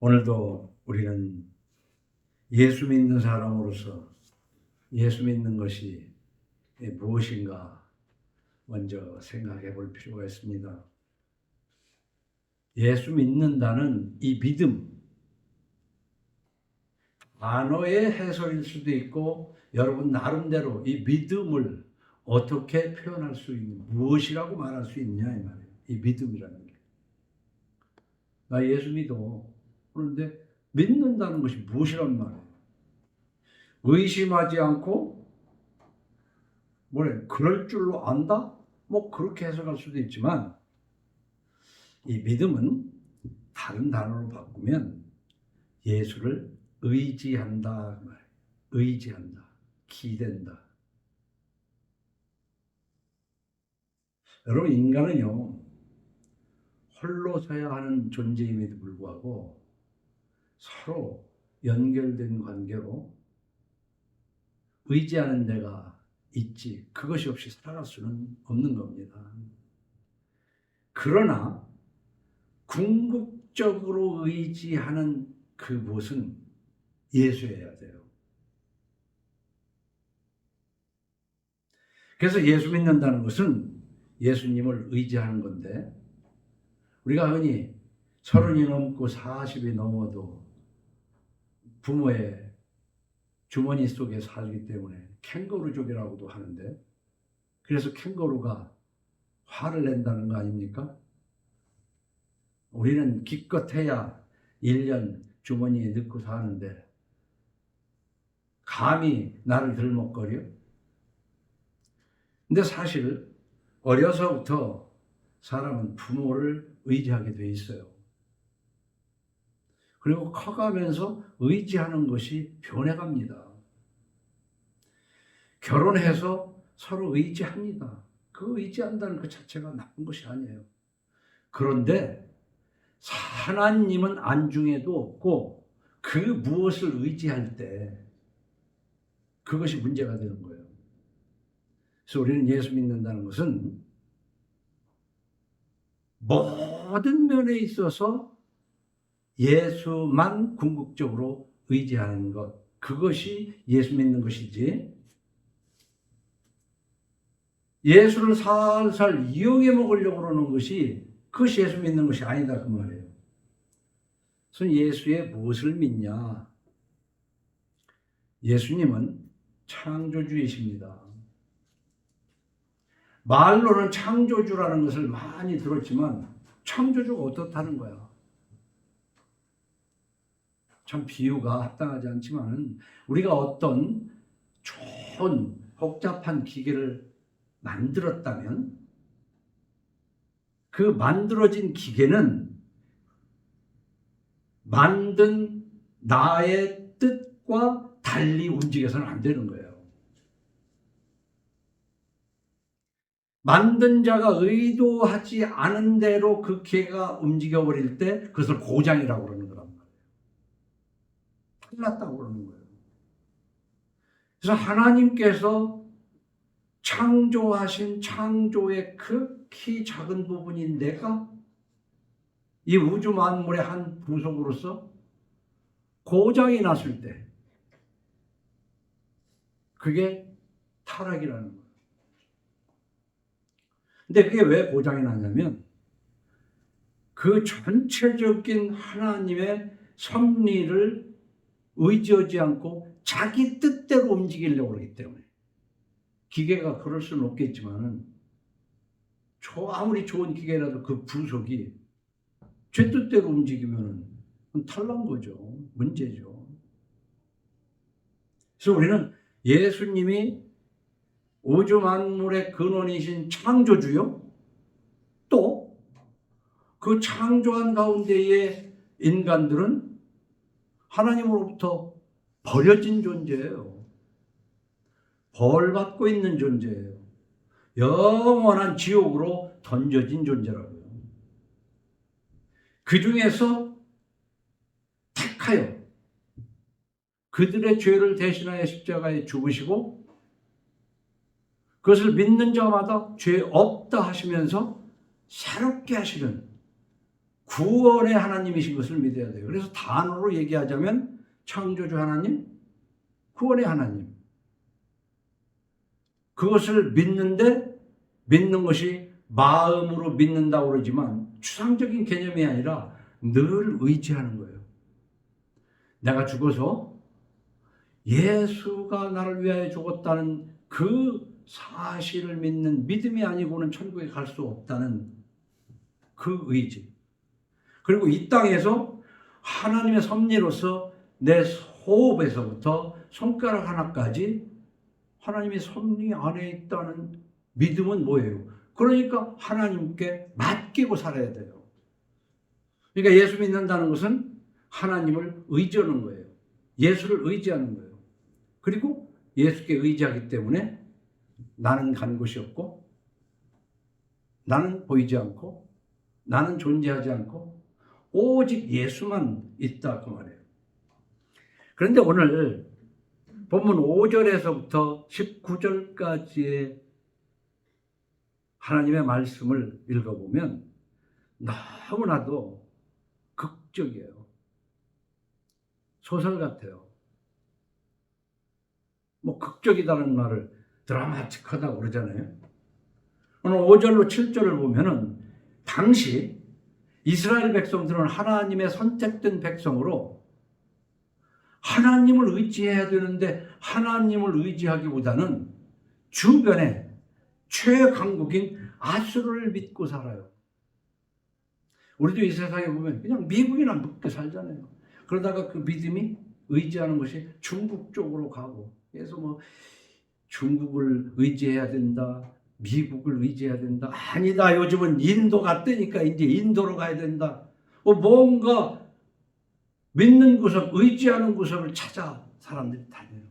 오늘도 우리는 예수 믿는 사람으로서 예수 믿는 것이 무엇인가 먼저 생각해 볼 필요가 있습니다. 예수 믿는다는 이 믿음, 단어의 해설일 수도 있고 여러분 나름대로 이 믿음을 어떻게 표현할 수 있는, 무엇이라고 말할 수 있냐 이 말이에요. 이 믿음이라는 게. 나 예수 믿어. 그런데 믿는다는 것이 무엇이란 말이에요. 의심하지 않고 그럴 줄로 안다? 그렇게 해석할 수도 있지만 이 믿음은 다른 단어로 바꾸면 예수를 의지한다 그 말이에요. 의지한다. 기댄다. 여러분 인간은요 홀로 서야 하는 존재임에도 불구하고 서로 연결된 관계로 의지하는 데가 있지 그것이 없이 살아갈 수는 없는 겁니다. 그러나 궁극적으로 의지하는 그곳은 예수여야 돼요. 그래서 예수 믿는다는 것은 예수님을 의지하는 건데 우리가 흔히 30이 넘고 40이 넘어도 부모의 주머니 속에 살기 때문에 캥거루족이라고도 하는데 그래서 캥거루가 화를 낸다는 거 아닙니까? 우리는 기껏해야 1년 주머니에 넣고 사는데 감히 나를 들먹거려? 근데 사실 어려서부터 사람은 부모를 의지하게 돼 있어요. 그리고 커가면서 의지하는 것이 변해갑니다. 결혼해서 서로 의지합니다. 그 의지한다는 그 자체가 나쁜 것이 아니에요. 그런데 하나님은 안중에도 없고 그 무엇을 의지할 때 그것이 문제가 되는 거예요. 그래서 우리는 예수 믿는다는 것은 모든 면에 있어서 예수만 궁극적으로 의지하는 것, 그것이 예수 믿는 것이지 예수를 살살 이용해 먹으려고 그러는 것이 그것이 예수 믿는 것이 아니다 그 말이에요. 그래서 예수의 무엇을 믿냐? 예수님은 창조주이십니다. 말로는 창조주라는 것을 많이 들었지만 창조주가 어떻다는 거야? 참 비유가 합당하지 않지만 우리가 어떤 좋은 복잡한 기계를 만들었다면 그 만들어진 기계는 만든 나의 뜻과 달리 움직여서는 안 되는 거예요. 만든 자가 의도하지 않은 대로 그 기계가 움직여버릴 때 그것을 고장이라고 그러는 거란 말이에요. 틀렸다고 그러는 거예요. 그래서 하나님께서 창조하신 창조의 극히 작은 부분인 내가 이 우주 만물의 한 부속으로서 고장이 났을 때 그게 타락이라는 거예요. 근데 그게 왜 고장이 나냐면 그 전체적인 하나님의 섭리를 의지하지 않고 자기 뜻대로 움직이려고 그러기 때문에 기계가 그럴 수는 없겠지만은 아무리 좋은 기계라도 그 부속이 제 뜻대로 움직이면 탈난 거죠. 문제죠. 그래서 우리는 예수님이 우주 만물의 근원이신 창조주요. 또 그 창조한 가운데의 인간들은 하나님으로부터 버려진 존재예요. 벌 받고 있는 존재예요. 영원한 지옥으로 던져진 존재라고요. 그 중에서 택하여 그들의 죄를 대신하여 십자가에 죽으시고 그것을 믿는 자마다 죄 없다 하시면서 새롭게 하시는 구원의 하나님이신 것을 믿어야 돼요. 그래서 단어로 얘기하자면 창조주 하나님, 구원의 하나님. 그것을 믿는데 믿는 것이 마음으로 믿는다고 그러지만 추상적인 개념이 아니라 늘 의지하는 거예요. 내가 죽어서 예수가 나를 위하여 죽었다는 그 사실을 믿는 믿음이 아니고는 천국에 갈 수 없다는 그 의지. 그리고 이 땅에서 하나님의 섭리로서 내 호흡에서부터 손가락 하나까지 하나님의 섭리 안에 있다는 믿음은 뭐예요? 그러니까 하나님께 맡기고 살아야 돼요. 그러니까 예수 믿는다는 것은 하나님을 의지하는 거예요. 예수를 의지하는 거예요. 그리고 예수께 의지하기 때문에 나는 간 곳이 없고 나는 보이지 않고 나는 존재하지 않고 오직 예수만 있다 그 말이에요. 그런데 오늘 본문 5절에서부터 19절까지의 하나님의 말씀을 읽어보면 너무나도 극적이에요. 소설 같아요. 뭐 극적이라는 말을 드라마틱하다고 그러잖아요. 오늘 5절로 7절을 보면은 당시 이스라엘 백성들은 하나님의 선택된 백성으로 하나님을 의지해야 되는데 하나님을 의지하기보다는 주변에 최강국인 아수르를 믿고 살아요. 우리도 이 세상에 보면 그냥 미국이나 믿고 살잖아요. 그러다가 그 믿음이 의지하는 것이 중국 쪽으로 가고, 그래서 뭐 중국을 의지해야 된다, 미국을 의지해야 된다. 아니다, 요즘은 인도 갔다니까 이제 인도로 가야 된다. 뭔가 믿는 구석, 의지하는 구석을 찾아 사람들이 다녀요.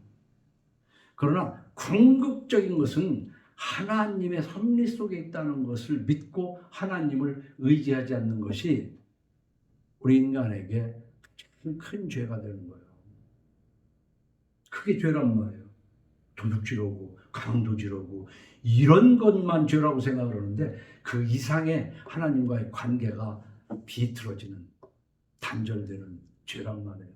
그러나 궁극적인 것은 하나님의 섭리 속에 있다는 것을 믿고 하나님을 의지하지 않는 것이 우리 인간에게 큰 죄가 되는 거예요. 그게 죄란 말이에요. 도둑질하고 강도질하고 이런 것만 죄라고 생각을 하는데 그 이상의 하나님과의 관계가 비틀어지는, 단절되는 죄란 말이에요.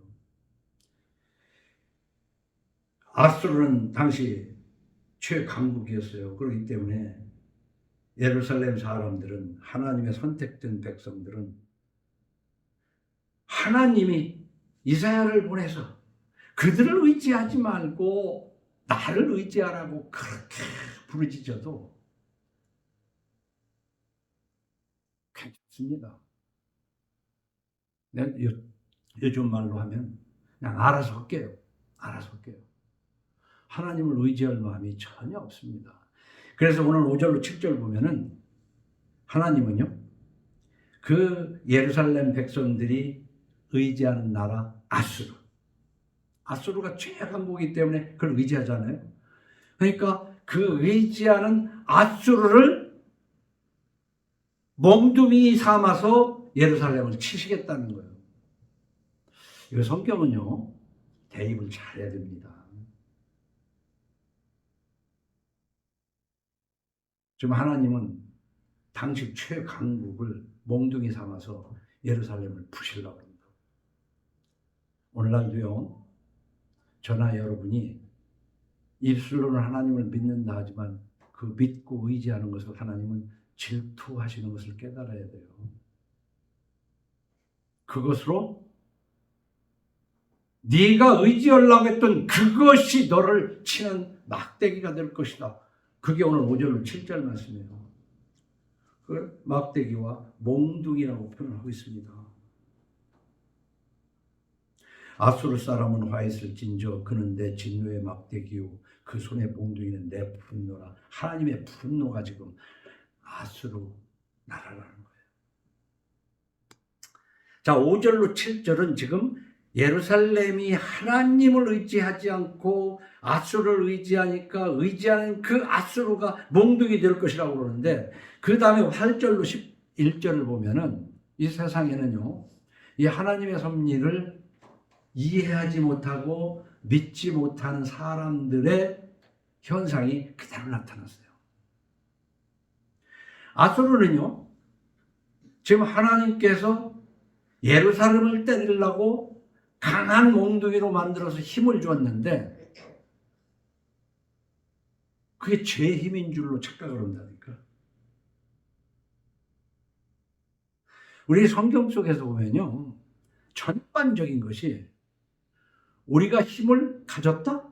아수르는 당시 최강국이었어요. 그렇기 때문에 예루살렘 사람들은, 하나님의 선택된 백성들은 하나님이 이사야를 보내서 그들을 의지하지 말고 나를 의지하라고 그렇게 부르짖어도 괜찮습니다. 요즘 말로 하면 그냥 알아서 할게요. 알아서 할게요. 하나님을 의지할 마음이 전혀 없습니다. 그래서 오늘 5절로 7절 보면은 하나님은요, 그 예루살렘 백성들이 의지하는 나라 아수르가 최강국이기 때문에 그걸 의지하잖아요. 그러니까 그 의지하는 아수르를 몽둥이 삼아서 예루살렘을 치시겠다는 거예요. 이 성경은요, 대입을 잘해야 됩니다. 지금 하나님은 당시 최강국을 몽둥이 삼아서 예루살렘을 부시려고 합니다. 오늘날도요, 저나 여러분이 입술로는 하나님을 믿는다 하지만 그 믿고 의지하는 것을 하나님은 질투하시는 것을 깨달아야 돼요. 그것으로 네가 의지하려고 했던 그것이 너를 치는 막대기가 될 것이다. 그게 오늘 5절 7절 말씀이에요. 그 막대기와 몽둥이라고 표현하고 있습니다. 아수르 사람은 화 있을진저 그는 내 진노의 막대기요 그 손의 몽둥이는 내 분노라. 하나님의 분노가 지금 아수르 나라라는 거예요. 자, 5절로 7절은 지금 예루살렘이 하나님을 의지하지 않고 아수르를 의지하니까 의지하는 그 아수르가 몽둥이 될 것이라고 그러는데, 그 다음에 8절로 11절을 보면은 이 세상에는요, 이 하나님의 섭리를 이해하지 못하고 믿지 못하는 사람들의 현상이 그대로 나타났어요. 아수르는요, 지금 하나님께서 예루살렘을 때리려고 강한 몽둥이로 만들어서 힘을 주었는데 그게 제 힘인 줄로 착각을 한다니까. 우리 성경 속에서 보면요, 전반적인 것이 우리가 힘을 가졌다?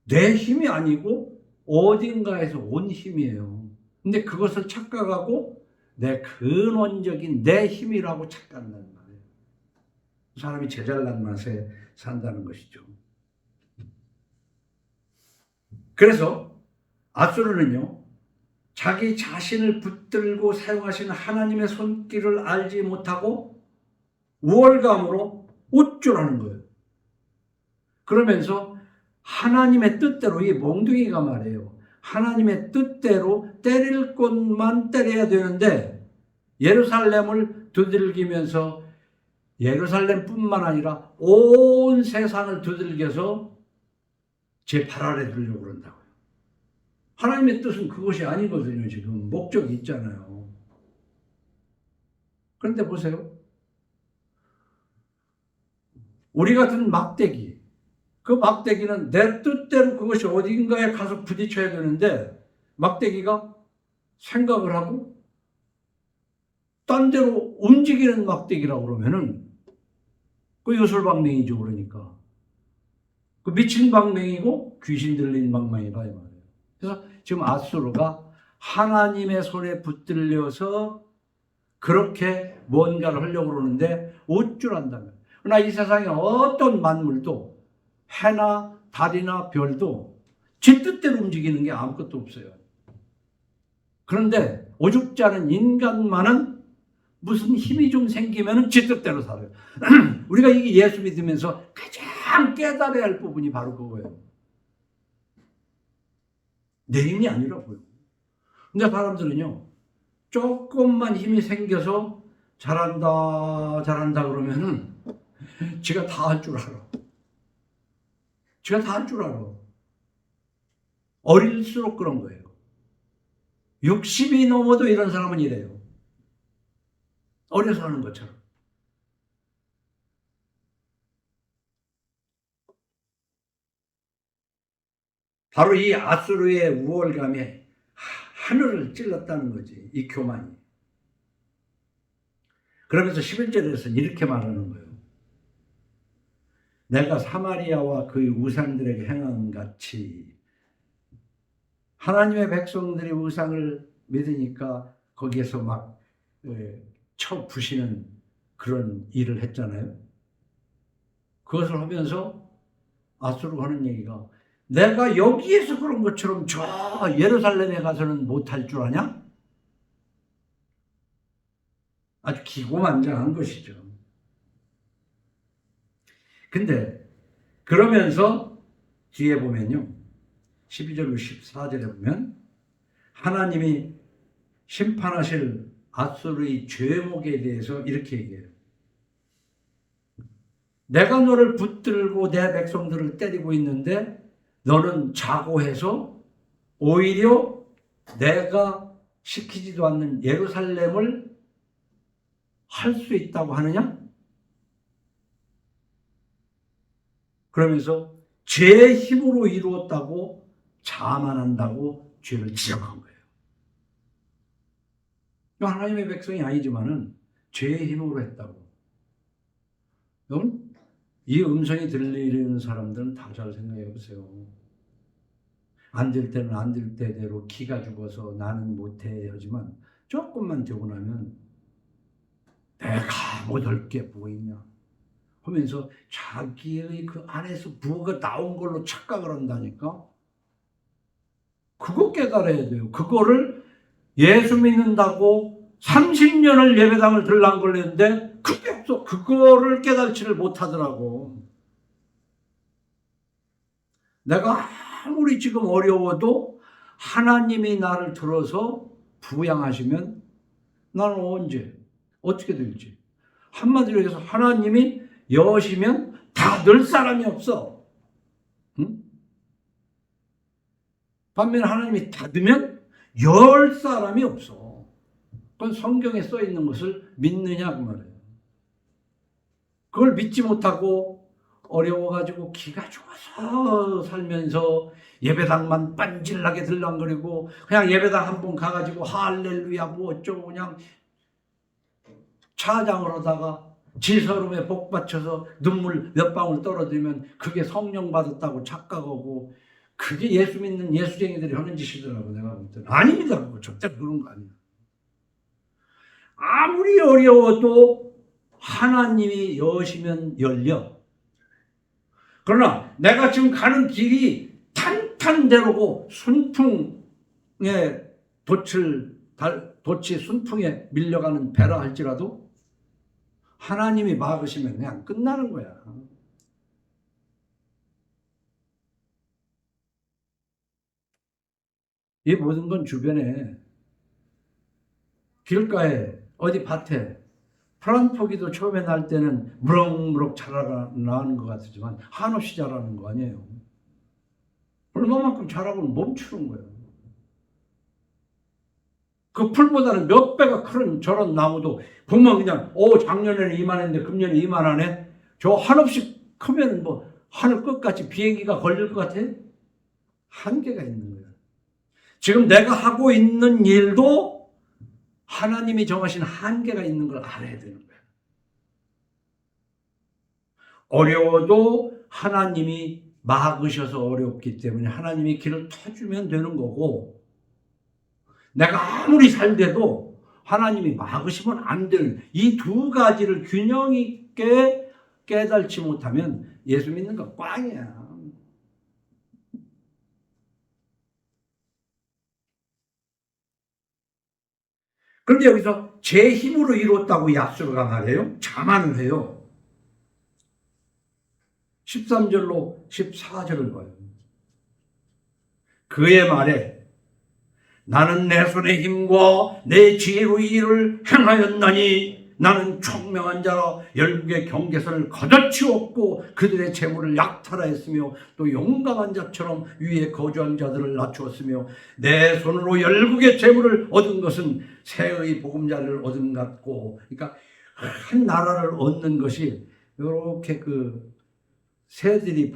내 힘이 아니고 어딘가에서 온 힘이에요. 근데 그것을 착각하고 내 근원적인 내 힘이라고 착각한다는 말이에요. 사람이 제잘난 맛에 산다는 것이죠. 그래서 앗수르는요, 자기 자신을 붙들고 사용하시는 하나님의 손길을 알지 못하고 우월감으로 우쭐하는 거예요. 그러면서 하나님의 뜻대로, 이 몽둥이가 말이에요, 하나님의 뜻대로 때릴 곳만 때려야 되는데 예루살렘을 두들기면서 예루살렘뿐만 아니라 온 세상을 두들겨서 제 발 아래 두려고 그런다고요. 하나님의 뜻은 그것이 아니거든요. 지금 목적이 있잖아요. 그런데 보세요. 우리 같은 막대기, 그 막대기는 내 뜻대로 그것이 어딘가에 가서 부딪혀야 되는데 막대기가 생각을 하고 딴 데로 움직이는 막대기라고 그러면은 그 요술방맹이죠. 그러니까 그 미친 방맹이고 귀신 들린 방맹이다 이 말이에요. 그래서 지금 앗수르가 하나님의 손에 붙들려서 그렇게 뭔가를 하려고 그러는데 우쭐한다면, 그러나 이 세상에 어떤 만물도 해나 달이나 별도 지 뜻대로 움직이는 게 아무것도 없어요. 그런데 오죽지 않은 인간만은 무슨 힘이 좀 생기면 지 뜻대로 살아요. 우리가 이게 예수 믿으면서 가장 깨달아야 할 부분이 바로 그거예요. 내 힘이 아니라고요. 근데 사람들은요, 조금만 힘이 생겨서 잘한다 그러면은 지가 다 할 줄 알아. 지가 다 할 줄 알아. 어릴수록 그런 거예요. 60이 넘어도 이런 사람은 이래요. 어려서 하는 것처럼. 바로 이 앗수르의 우월감이 하늘을 찔렀다는 거지, 이 교만이. 그러면서 11절에서는 이렇게 말하는 거예요. 내가 사마리아와 그의 우상들에게 행한 같이, 하나님의 백성들이 우상을 믿으니까 거기에서 막 쳐 부시는 그런 일을 했잖아요. 그것을 하면서 앗수르가 하는 얘기가, 내가 여기에서 그런 것처럼 저 예루살렘에 가서는 못할 줄 아냐? 아주 기고만장한 것이죠. 근데 그러면서 뒤에 보면요, 12절로 14절에 보면 하나님이 심판하실 앗수르의 죄목에 대해서 이렇게 얘기해요. 내가 너를 붙들고 내 백성들을 때리고 있는데 너는 자고해서 오히려 내가 시키지도 않는 예루살렘을 할 수 있다고 하느냐? 그러면서 죄의 힘으로 이루었다고 자만한다고 죄를 지적한 거예요. 하나님의 백성이 아니지만은 죄의 힘으로 했다고. 여러분, 이 음성이 들리는 사람들은 다 잘 생각해 보세요. 안 될 때는 안 될 때대로 기가 죽어서 나는 못해 하지만 조금만 되고 나면 내가 못할 게 뭐 있냐 하면서 자기의 그 안에서 뭐가 나온 걸로 착각을 한다니까. 그거 깨달아야 돼요. 그거를 예수 믿는다고 30년을 예배당을 들랑 걸렸는데 그게 없어. 그거를 깨달지를 못하더라고. 내가 아무리 지금 어려워도 하나님이 나를 들어서 부양하시면 나는 언제 어떻게 될지, 한마디로 해서 하나님이 여시면 다 늘 사람이 없어. 응? 반면에 하나님이 닫으면 열 사람이 없어. 그건 성경에 써 있는 것을 믿느냐 그 말이에요. 그걸 믿지 못하고 어려워가지고 기가 좋아서 살면서 예배당만 빤질나게 들랑거리고 그냥 예배당 한 번 가가지고 할렐루야 뭐 어쩌고 그냥 차장을 하다가 지서름에 복 받쳐서 눈물 몇 방울 떨어지면 그게 성령 받았다고 착각하고 그게 예수 믿는 예수쟁이들이 하는 짓이더라고 내가 볼 때는. 아닙니다. 그거 절대 그런 거 아니에요. 아무리 어려워도 하나님이 여시면 열려. 그러나 내가 지금 가는 길이 탄탄대로고 순풍에 돛이 순풍에 밀려가는 배라 할지라도 하나님이 막으시면 그냥 끝나는 거야. 이 모든 건 주변에 길가에 어디 밭에 파란 포기도 처음에 날 때는 무럭무럭 자라나는 것 같지만 한없이 자라는 거 아니에요. 얼마만큼 자라고는 멈추는 거예요. 그 풀보다는 몇 배가 큰 저런 나무도 보면 그냥 작년에는 이만했는데 금년에 이만하네. 저 한없이 크면 뭐 하늘 끝까지 비행기가 걸릴 것 같아? 한계가 있는 거예요. 지금 내가 하고 있는 일도 하나님이 정하신 한계가 있는 걸 알아야 되는 거예요. 어려워도 하나님이 막으셔서 어렵기 때문에 하나님이 길을 터주면 되는 거고, 내가 아무리 살대도 하나님이 막으시면 안 되는 이 두 가지를 균형 있게 깨달지 못하면 예수 믿는 거 꽝이야. 그런데 여기서 제 힘으로 이뤘다고 야스로가 말해요. 자만을 해요. 13절로 14절을 봐요. 그의 말에 나는 내 손의 힘과 내 지혜로 이 일을 행하였나니 나는 총명한 자라 열국의 경계선을 걷어치웠고 그들의 재물을 약탈하였으며 또 용감한 자처럼 위에 거주한 자들을 낮추었으며 내 손으로 열국의 재물을 얻은 것은 새의 보금자리를 얻은 것 같고, 그러니까 한 나라를 얻는 것이 이렇게 그 새들이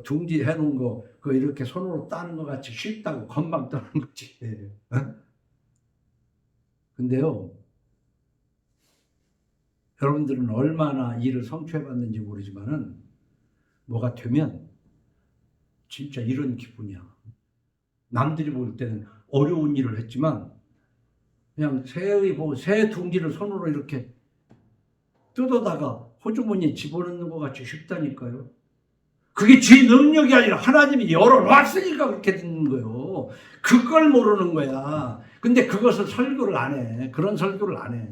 둥지 해놓은 거 그 이렇게 손으로 따는 것 같이 쉽다고 금방 따는 거지. 근데요, 여러분들은 얼마나 일을 성취해봤는지 모르지만은 뭐가 되면 진짜 이런 기분이야. 남들이 볼 때는 어려운 일을 했지만 그냥 새 둥지를 손으로 이렇게 뜯어다가 호주머니에 집어넣는 것 같이 쉽다니까요. 그게 지 능력이 아니라 하나님이 열어놨으니까 그렇게 되는 거예요. 그걸 모르는 거야. 근데 그것을 설교를 안 해. 그런 설교를 안 해.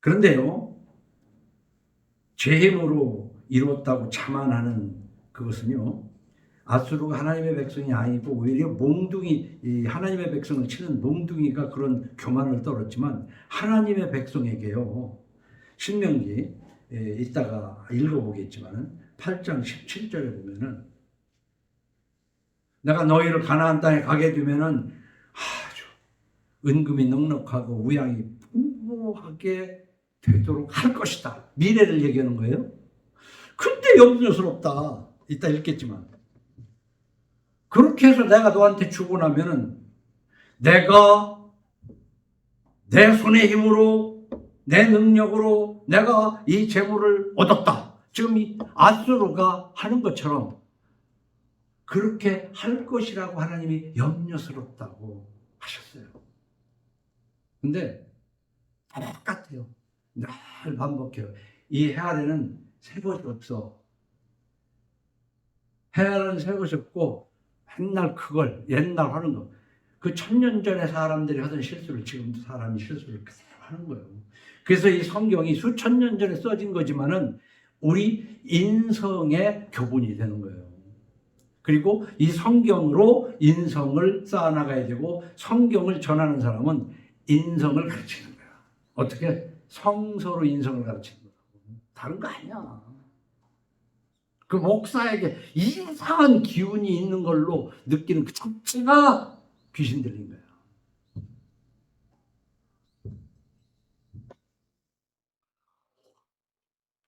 그런데요, 제 힘으로 이루었다고 자만하는 그것은요, 아수르가 하나님의 백성이 아니고 오히려 하나님의 백성을 치는 몽둥이가 그런 교만을 떨었지만 하나님의 백성에게요, 신명기 이따가 읽어보겠지만 8장 17절에 보면은 내가 너희를 가나안 땅에 가게 되면은 아주 은금이 넉넉하고 우양이 풍부하게 되도록 할 것이다. 미래를 얘기하는 거예요. 근데 염려스럽다. 이따 읽겠지만 그렇게 해서 내가 너한테 주고 나면은 내가 내 손의 힘으로 내 능력으로 내가 이 재물을 얻었다. 지금 이 아수르가 하는 것처럼 그렇게 할 것이라고 하나님이 염려스럽다고 하셨어요. 근데 똑같아요. 늘 반복해요. 이 해 아래는 새 것이 없어. 해 아래는 새 것이 없고 맨날 그걸 옛날 하는 거. 그 1000년 전에 사람들이 하던 실수를 지금도 사람이 실수를 그대로 하는 거예요. 그래서 이 성경이 수천 년 전에 써진 거지만은 우리 인성의 교본이 되는 거예요. 그리고 이 성경으로 인성을 쌓아나가야 되고 성경을 전하는 사람은 인성을 가르치는 거야. 어떻게? 성서로 인성을 가르치는 거야. 다른 거 아니야. 그 목사에게 이상한 기운이 있는 걸로 느끼는 그 자체가 귀신 들린 거예요.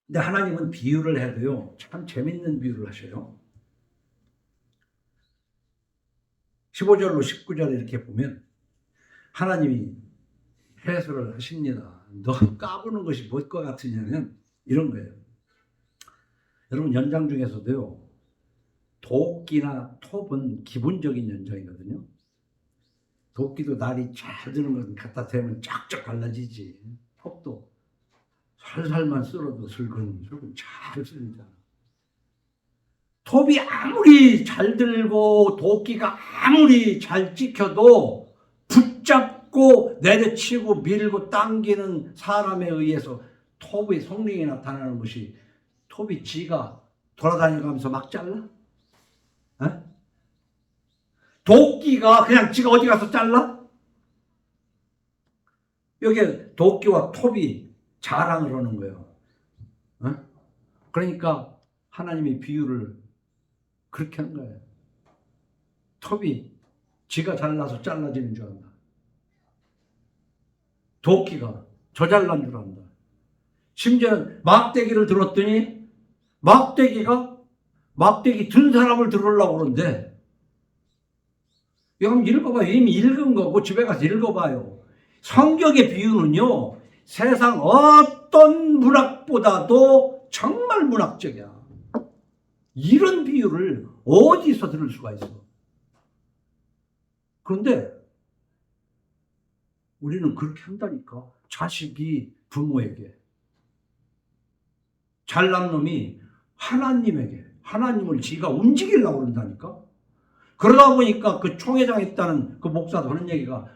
근데 하나님은 비유를 해도요, 참 재밌는 비유를 하셔요. 15절로 19절에 이렇게 보면 하나님이 해설을 하십니다. 너 까부는 것이 뭘 것 같으냐면 이런 거예요. 여러분 연장 중에서도요, 도끼나 톱은 기본적인 연장이거든요. 도끼도 날이 잘 드는 건 갖다 대면 쫙쫙 갈라지지. 톱도 살살만 쓸어도 슬근슬근 잘 쓸리잖아. 톱이 아무리 잘 들고 도끼가 아무리 잘 찍혀도 붙잡고 내려치고 밀고 당기는 사람에 의해서 톱의 성능이 나타나는 것이, 톱이 지가 돌아다니면서 막 잘라? 에? 도끼가 그냥 지가 어디 가서 잘라? 여기 도끼와 톱이 자랑을 하는 거예요. 에? 그러니까 하나님이 비유를 그렇게 한 거예요. 톱이 지가 잘라서 잘라지는 줄 안다. 도끼가 저 잘난 줄 안다. 심지어 막대기를 들었더니 막대기 든 사람을 들으려고 그러는데, 이거 한번 읽어봐요. 이미 읽은 거고 집에 가서 읽어봐요. 성경의 비유는요, 세상 어떤 문학보다도 정말 문학적이야. 이런 비유를 어디서 들을 수가 있어? 그런데 우리는 그렇게 한다니까. 자식이 부모에게, 잘난 놈이 하나님에게, 하나님을 지가 움직이려고 그런다니까. 그러다 보니까 그 총회장에 있다는 그 목사도 하는 얘기가,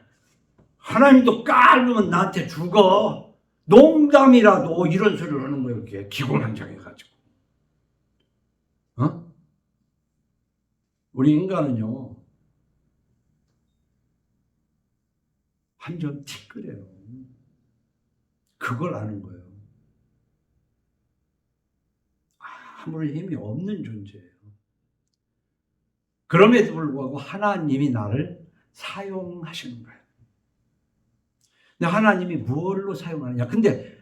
하나님도 깔면 나한테 죽어. 농담이라도 이런 소리를 하는 거예요. 이렇게 기고만장해가지고. 어? 우리 인간은요, 한 점 티끌이에요. 그걸 아는 거예요. 아무런 힘이 없는 존재예요. 그럼에도 불구하고 하나님이 나를 사용하시는 거예요. 근데 하나님이 뭘로 사용하느냐? 근데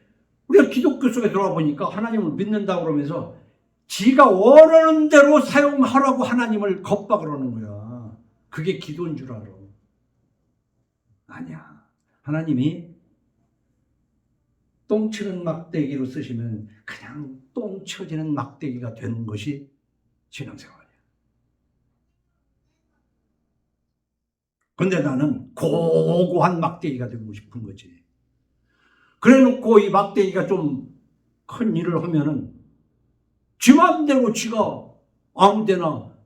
우리가 기독교 속에 들어와 보니까 하나님을 믿는다고 그러면서 지가 원하는 대로 사용하라고 하나님을 겁박을 하는 거야. 그게 기도인 줄 알아. 아니야. 하나님이 똥 치는 막대기로 쓰시면 그냥 똥 쳐지는 막대기가 되는 것이 신앙생활이야. 근데 나는 고고한 막대기가 되고 싶은 거지. 그래 놓고 이 막대기가 좀 큰 일을 하면은 지 맘대로 지가 아무 데나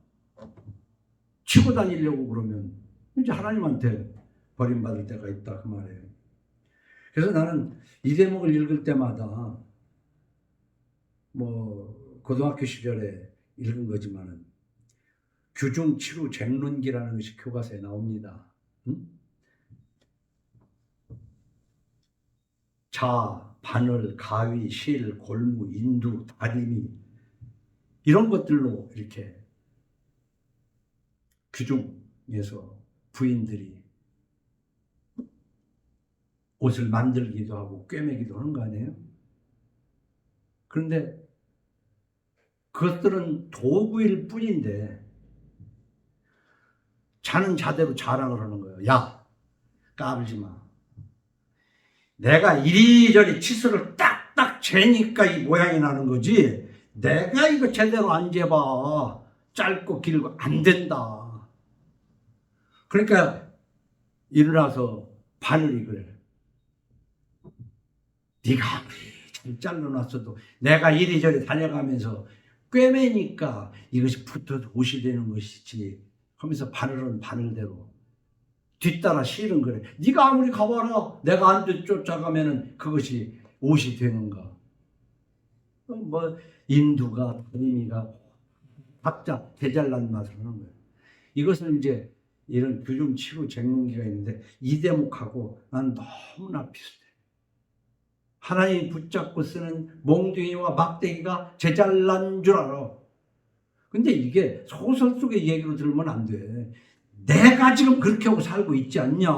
치고 다니려고 그러면 이제 하나님한테 버림받을 때가 있다, 그 말이에요. 그래서 나는 이 대목을 읽을 때마다, 뭐 고등학교 시절에 읽은 거지만은, 규중치루 쟁론기라는 것이 교과서에 나옵니다. 응? 자, 바늘, 가위, 실, 골무, 인두, 다리미, 이런 것들로 이렇게 규중에서 부인들이 옷을 만들기도 하고 꿰매기도 하는 거 아니에요? 그런데 그것들은 도구일 뿐인데 자는 자대로 자랑을 하는 거예요. 야, 까불지 마. 내가 이리저리 치수를 딱딱 재니까 이 모양이 나는 거지, 내가 이거 제대로 안 재봐 짧고 길고 안 된다. 그러니까 일어나서 바늘이글, 네가 아무리 잘 잘라놨어도 내가 이리저리 다녀가면서 꿰매니까 이것이 붙어서 옷이 되는 것이지 하면서 바늘은 바늘대로 뒤따라 실은 거래. 네가 아무리 가봐라, 내가 안 쫓아가면은 그것이 옷이 되는가. 뭐 인두가, 다리미가 각자 개잘난 맛을 하는 거예요. 이것은 이제 이런 규중치루 쟁론기가 있는데 이 대목하고 난 너무나 비슷해. 하나님이 붙잡고 쓰는 몽둥이와 막대기가 제잘난 줄 알아. 근데 이게 소설 속의 얘기로 들으면 안 돼. 내가 지금 그렇게 하고 살고 있지 않냐?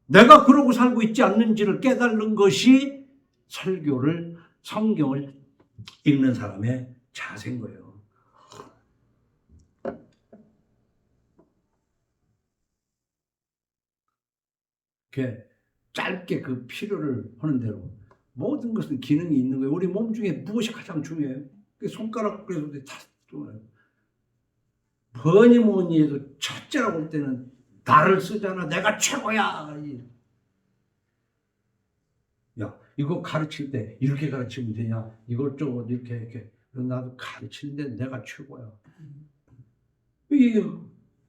내가 그러고 살고 있지 않는지를 깨달는 것이 설교를, 성경을 읽는 사람의 자세인 거예요. 이렇게 짧게 그 필요를 하는 대로 모든 것은 기능이 있는 거예요. 우리 몸 중에 무엇이 가장 중요해요? 손가락에서 다 중요해요. 뭐니 해도 첫째라고 할 때는 나를 쓰잖아. 내가 최고야. 야, 이거 가르칠 때 이렇게 가르치면 되냐? 이걸 좀 이렇게. 나도 가르치는데 내가 최고야. 이게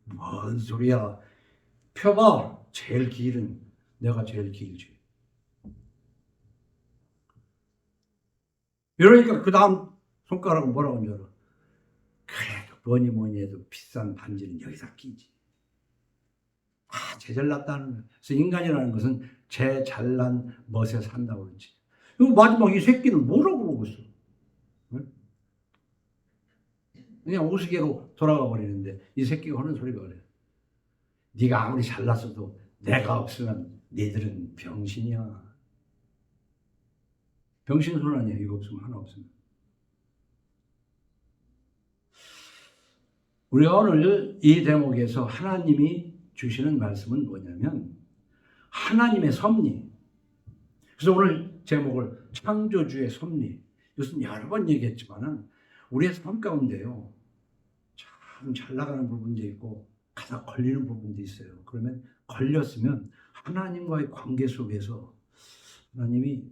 뭔 소리야? 펴봐. 제일 길은 내가 제일 길지. 이러니까 그 다음 손가락은 뭐라고 하는 줄 알아? 그래, 뭐니 해도 비싼 반지는 여기다 끼지. 제 잘났다는 거예요. 그래서 인간이라는 것은 제 잘난 멋에 산다고 그러지. 그리고 마지막 이 새끼는 뭐라고 그러고 있어? 응? 그냥 우스개로 돌아가 버리는데 이 새끼가 하는 소리가 그래. 네가 아무리 잘났어도 내가 없으면 니들은 병신이야. 병신손 아니야. 이거 없으면 하나 없으면. 우리가 오늘 이 대목에서 하나님이 주시는 말씀은 뭐냐면 하나님의 섭리. 그래서 오늘 제목을 창조주의 섭리. 이것은 여러 번 얘기했지만은 우리의 삶 가운데요. 참 잘 나가는 부분도 있고 가다 걸리는 부분도 있어요. 그러면 걸렸으면 하나님과의 관계 속에서 하나님이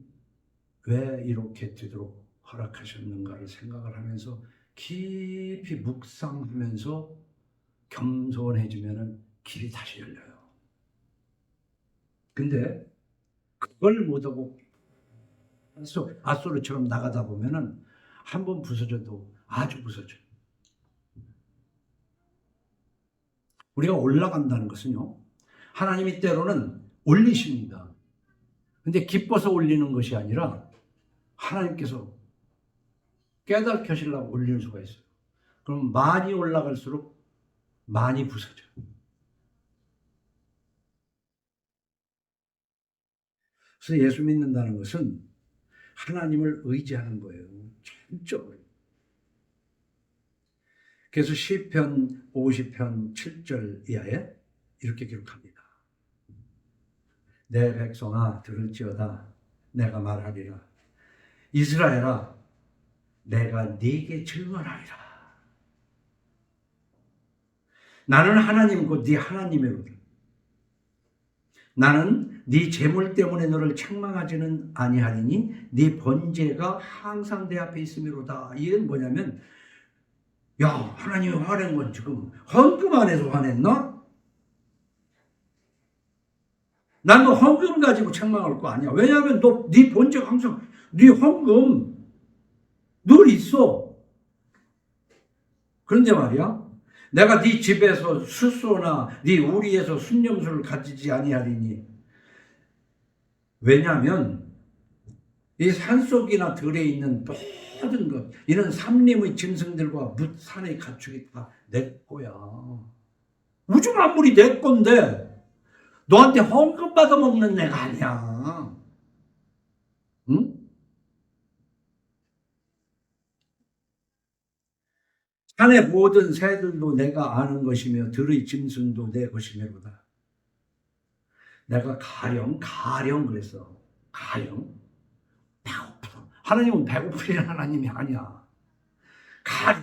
왜 이렇게 되도록 허락하셨는가를 생각을 하면서 깊이 묵상하면서 겸손해지면은 길이 다시 열려요. 근데 그걸 못하고 아소르처럼 나가다 보면은 한번 부서져도 아주 부서져요. 우리가 올라간다는 것은요, 하나님이 때로는 올리십니다. 근데 기뻐서 올리는 것이 아니라 하나님께서 깨닫게 하시려고 올리는 수가 있어요. 그럼 많이 올라갈수록 많이 부서져요. 그래서 예수 믿는다는 것은 하나님을 의지하는 거예요. 전적으로. 그래서 시편 50편 7절 이하에 이렇게 기록합니다. 내 백성아 들을지어다 내가 말하리라. 이스라엘아 내가 네게 증언하리라. 나는 하나님 곧 네 하나님이로다. 나는 네 재물 때문에 너를 책망하지는 아니하리니 네 번제가 항상 내 앞에 있음이로다. 이건 뭐냐면 야 하나님이 화낸 건 지금 헌금 안에서 화냈나? 난 너 헌금 가지고 책망할 거 아니야. 왜냐하면 네 번제가 항상 네 헌금 늘 있어. 그런데 말이야 내가 네 집에서 숫소나 네 우리에서 순념수를 가지지 아니하리니. 왜냐하면 이 산속이나 들에 있는 모든 것 이런 삼림의 짐승들과 뭇산의 가축이 다 내 거야. 우주 만물이 내 건데 너한테 헌금 받아 먹는 애가 아니야. 응? 산의 모든 새들도 내가 아는 것이며 들의 짐승도 내 것이며로다. 내가 가령 그랬어. 가령 배고프다. 하나님은 배고프리는 하나님이 아니야. 가령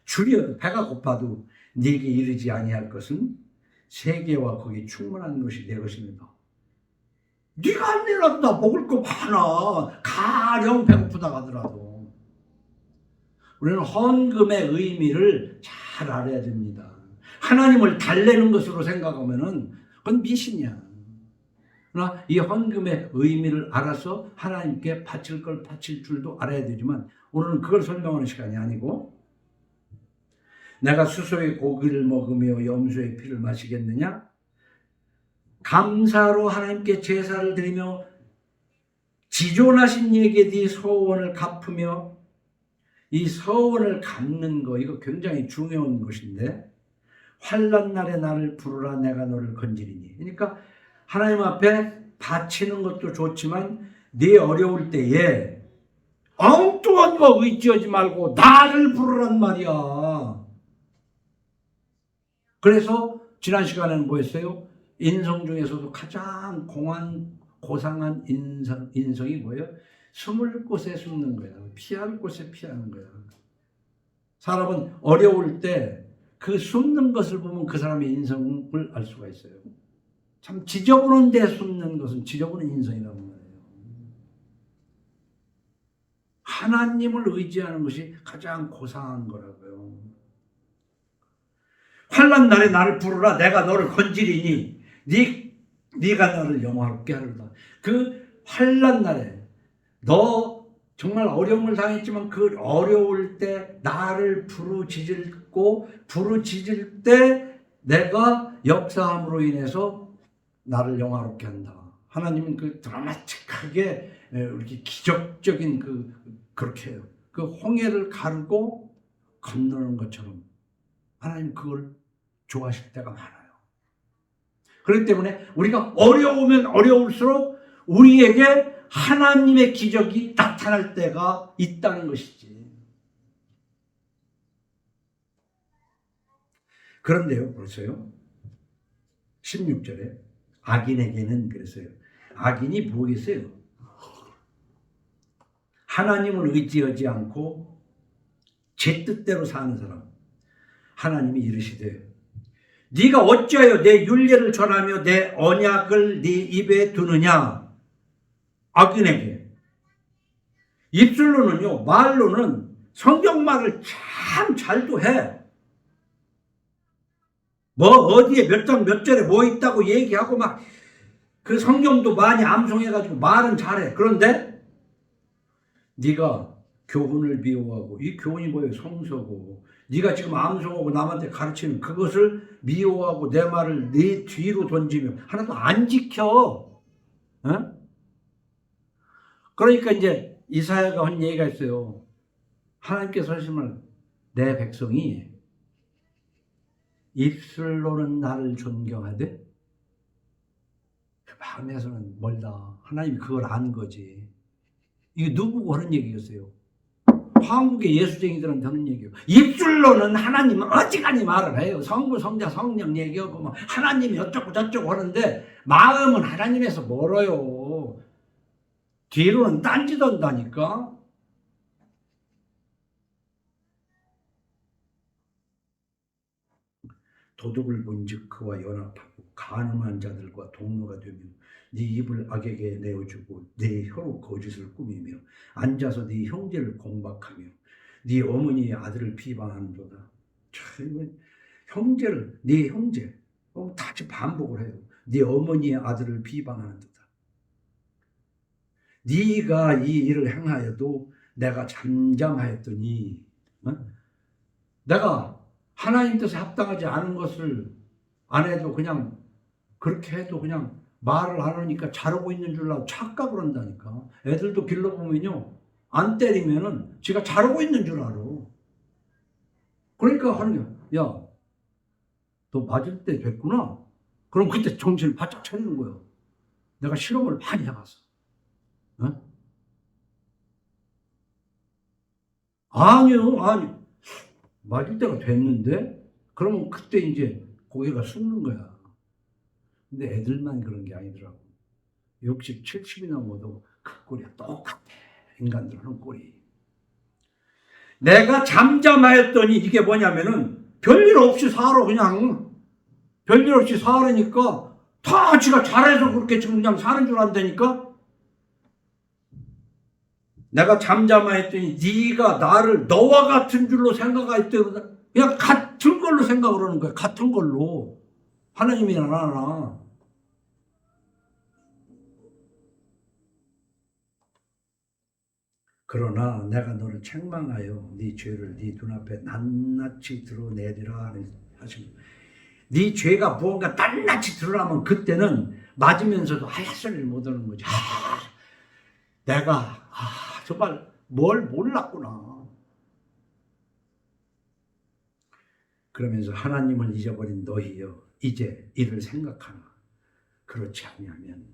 줄여도 배가 고파도 네게 이르지 아니할 것은 세계와 거기 충만한 것이 내 것입니다. 네가 안 내놔도 나 먹을 거 많아. 가령 배고프다 하더라도. 우리는 헌금의 의미를 잘 알아야 됩니다. 하나님을 달래는 것으로 생각하면은 그건 미신이야. 그러나 이 헌금의 의미를 알아서 하나님께 바칠 걸 바칠 줄도 알아야 되지만 오늘은 그걸 설명하는 시간이 아니고 내가 수소의 고기를 먹으며 염소의 피를 마시겠느냐? 감사로 하나님께 제사를 드리며 지존하신 이에게 네 소원을 갚으며 이 서원을 갚는 거 이거 굉장히 중요한 것인데 환난 날에 나를 부르라 내가 너를 건지리니. 그러니까 하나님 앞에 바치는 것도 좋지만 네 어려울 때에 엉뚱한 거 의지하지 말고 나를 부르란 말이야. 그래서 지난 시간에는 뭐였어요? 인성 중에서도 가장 고상한 인성이 뭐예요? 숨을 곳에 숨는 거야. 피할 곳에 피하는 거야. 사람은 어려울 때 그 숨는 것을 보면 그 사람의 인성을 알 수가 있어요. 참 지저분한 데 숨는 것은 지저분한 인성이라고 말해요. 하나님을 의지하는 것이 가장 고상한 거라고요. 환난 날에 나를 부르라 내가 너를 건지리니 네가 나를 영화롭게 하리라. 그 환난 날에 너 정말 어려움을 당했지만 그 어려울 때 나를 부르짖을 때 내가 역사함으로 인해서 나를 영화롭게 한다. 하나님은 그 드라마틱하게 이렇게 기적적인 그렇게 해요. 그 홍해를 가르고 건너는 것처럼 하나님 그걸 좋아하실 때가 많아요. 그렇기 때문에 우리가 어려우면 어려울수록 우리에게 하나님의 기적이 나타날 때가 있다는 것이지. 그런데요, 보세요. 16절에 악인에게는 그랬어요. 악인이 뭐겠어요? 하나님을 의지하지 않고 제 뜻대로 사는 사람. 하나님이 이르시되 네가 어찌하여 내 율례를 전하며 내 언약을 네 입에 두느냐? 악인에게. 입술로는요, 말로는 성경말을 참 잘도 해. 뭐 어디에 몇 장 몇 절에 뭐 있다고 얘기하고 막 그 성경도 많이 암송해가지고 말은 잘해. 그런데 네가 교훈을 미워하고, 이 교훈이 뭐예요? 성서고, 네가 지금 암송하고 남한테 가르치는 그것을 미워하고 내 말을 네 뒤로 던지며 하나도 안 지켜. 어? 그러니까 이제 이사야가 한 얘기가 있어요. 하나님께서 하시면 내 백성이 입술로는 나를 존경하되 마음에서는 멀다. 하나님이 그걸 아는 거지. 이게 누구고 하는 얘기였어요? 한국의 예수쟁이들한테 하는 얘기예요. 입술로는 하나님은 어지간히 말을 해요. 성부, 성자, 성령 얘기하고 뭐 하나님이 어쩌고 저쩌고 하는데 마음은 하나님에서 멀어요. 뒤로는 딴짓 한다니까. 도둑을 본즉 그와 연합하고 간음한 자들과 동료가 되며 네 입을 악에게 내어주고 네 혀로 거짓을 꾸미며 앉아서 네 형제를 공박하며 네 어머니의 아들을 비방하는도다. 참, 형제를 네 형제 다시 반복을 해요. 네 어머니의 아들을 비방하는도다. 네가 이 일을 행하여도 내가 잠잠하였더니 내가 하나님 뜻에 합당하지 않은 것을 안 해도 그냥 그렇게 해도 그냥 말을 안 하니까 잘하고 있는 줄 알고 착각을 한다니까. 애들도 길러보면요, 안 때리면은 지가 잘하고 있는 줄 알아. 그러니까 하는 거야. 야, 너 맞을 때 됐구나. 그럼 그때 정신을 바짝 차리는 거예요. 내가 실험을 많이 해봤어. 어? 아니요, 아니. 맞을 때가 됐는데? 그러면 그때 이제 고개가 숙는 거야. 근데 애들만 그런 게 아니더라고. 60, 70이 넘어도 그 꼴이야. 똑같아. 인간들 하는 꼴이. 내가 잠잠하였더니 이게 뭐냐면은 별일 없이 살아. 그냥 별일 없이 살으니까 다 지가 잘해서 그렇게 지금 그냥 사는 줄 안다니까. 내가 잠잠하였더니 네가 나를 너와 같은 줄로 생각할 때 그냥 같은 걸로 생각을 하는 거야. 같은 걸로. 하나님이나 나나. 그러나 내가 너를 책망하여 네 죄를 네 눈앞에 낱낱이 드러내리라 하시고, 네 죄가 무언가 낱낱이 드러나면 그때는 맞으면서도 할 소리를 못하는 거지. 내가 정말 뭘 몰랐구나. 그러면서 하나님을 잊어버린 너희여 이제 이를 생각하나 그렇지 아니하면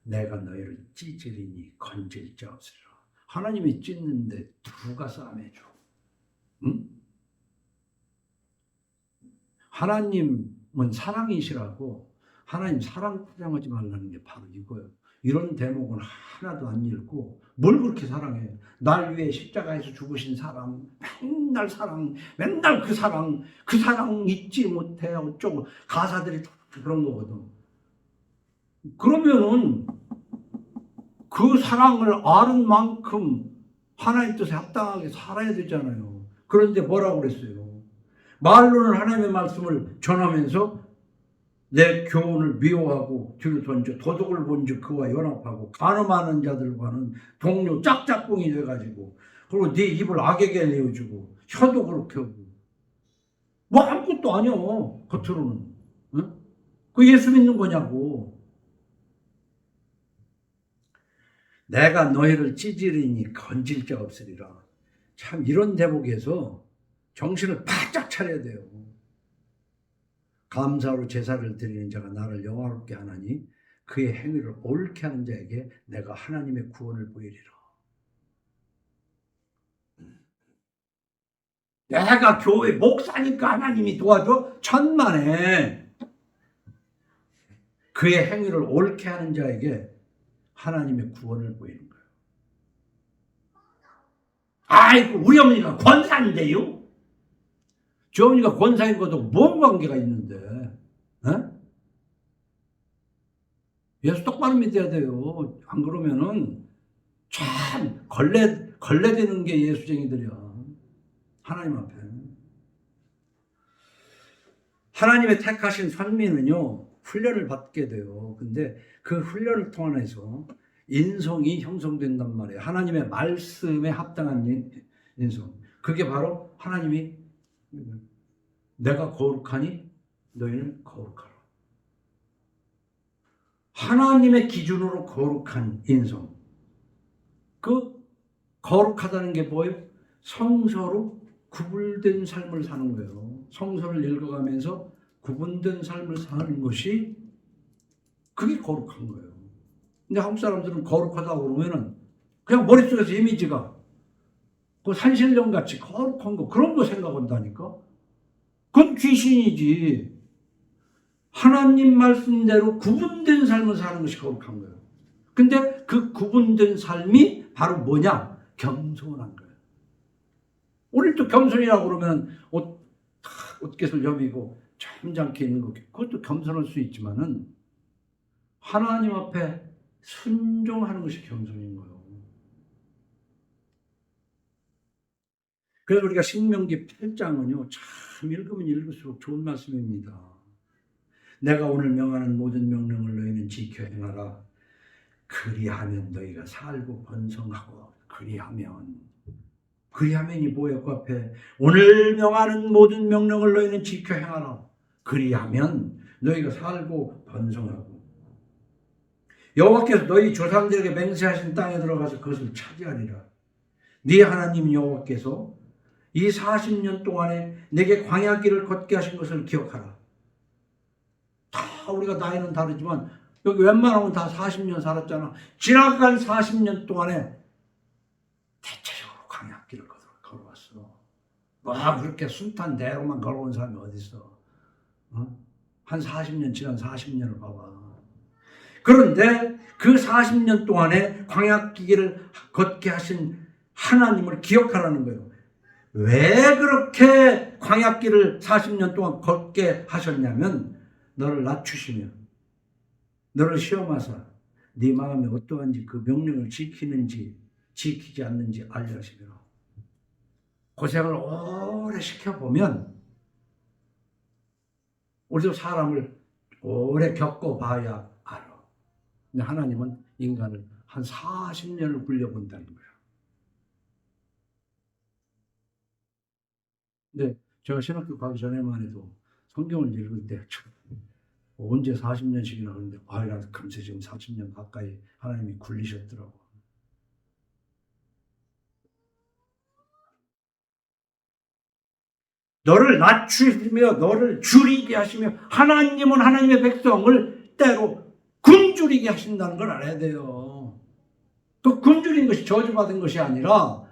내가 너희를 찢으리니 건질 자 없으리라. 하나님이 찢는데 누가 싸매줘? 응? 하나님은 사랑이시라고. 하나님 사랑 포장하지 말라는 게 바로 이거예요. 이런 대목은 하나도 안 읽고 뭘 그렇게 사랑해? 날 위해 십자가에서 죽으신 사랑, 맨날 사랑, 맨날 그 사랑 잊지 못해 어쩌고 가사들이 다 그런 거거든. 그러면은 그 사랑을 아는 만큼 하나님 뜻에 합당하게 살아야 되잖아요. 그런데 뭐라고 그랬어요? 말로는 하나님의 말씀을 전하면서 내 교훈을 미워하고 뒤로 던져 도둑을 본즉 그와 연합하고 간음하는 자들과는 동료 짝짝꿍이 돼가지고 그리고 네 입을 악에게 내어주고 혀도 그렇게 하고 뭐 아무것도 아니야 겉으로는. 응? 그 예수 믿는 거냐고. 내가 너희를 찢으리니 건질 자 없으리라. 참 이런 대목에서 정신을 바짝 차려야 돼요. 감사로 제사를 드리는 자가 나를 영화롭게 하나니 그의 행위를 옳게 하는 자에게 내가 하나님의 구원을 보이리라. 내가 교회 목사니까 하나님이 도와줘? 천만에. 그의 행위를 옳게 하는 자에게 하나님의 구원을 보이는 거예요. 아이고 우리 어머니가 권사인데요? 저 어머니가 권사인 것도 뭔 관계가 있는데? 에? 예수 똑바로 믿어야 돼요. 안 그러면은 참 걸레되는 게 예수쟁이들이야. 하나님 앞에. 하나님의 택하신 선민은요 훈련을 받게 돼요. 근데 그 훈련을 통해서 인성이 형성된단 말이에요. 하나님의 말씀에 합당한 인성. 그게 바로 하나님이 내가 거룩하니 너희는 거룩하라. 하나님의 기준으로 거룩한 인성. 그 거룩하다는 게 뭐예요? 성서로 구분된 삶을 사는 거예요. 성서를 읽어가면서 구분된 삶을 사는 것이 그게 거룩한 거예요. 근데 한국 사람들은 거룩하다고 그러면은 그냥 머릿속에서 이미지가 그 산신령같이 거룩한 거 그런 거 생각한다니까? 그건 귀신이지. 하나님 말씀대로 구분된 삶을 사는 것이 거룩한 거예요. 근데 그 구분된 삶이 바로 뭐냐? 겸손한 거예요. 우리도 겸손이라고 그러면 옷깃을 여미고 점잖게 있는 거 그것도 겸손할 수 있지만은 하나님 앞에 순종하는 것이 겸손인 거예요. 그래서 우리가 신명기 8장은요 참 읽으면 읽을수록 좋은 말씀입니다. 내가 오늘 명하는 모든 명령을 너희는 지켜 행하라. 그리하면 너희가 살고 번성하고. 그리하면이 뭐예요? 그 앞에 오늘 명하는 모든 명령을 너희는 지켜 행하라. 그리하면 너희가 살고 번성하고 여호와께서 너희 조상들에게 맹세하신 땅에 들어가서 그것을 차지하리라. 네 하나님 여호와께서 이 40년 동안에 내게 광야길을 걷게 하신 것을 기억하라. 다 우리가 나이는 다르지만 여기 웬만하면 다 40년 살았잖아. 지나간 40년 동안에 대체적으로 광야길을 걸어왔어. 뭐 그렇게 숱한 대로만 걸어온 사람이 어디 있어? 한 40년 지난 40년을 봐봐. 그런데 그 40년 동안에 광야길을 걷게 하신 하나님을 기억하라는 거예요. 왜 그렇게 광야길을 40년 동안 걷게 하셨냐면 너를 낮추시며 너를 시험하사 네 마음이 어떠한지 그 명령을 지키는지 지키지 않는지 알려 하시며 고생을 오래 시켜보면 우리도 사람을 오래 겪어봐야 알아. 근데 하나님은 인간을 한 40년을 굴려본다는 거예요. 근데 제가 신학교 가기 전에만 해도 성경을 읽을 때 언제 40년씩이나 하는데 나 금세 지금 40년 가까이 하나님이 굴리셨더라고. 너를 낮추시며 너를 줄이게 하시며 하나님은 하나님의 백성을 때로 굶주리게 하신다는 걸 알아야 돼요. 그 굶주린 것이 저주받은 것이 아니라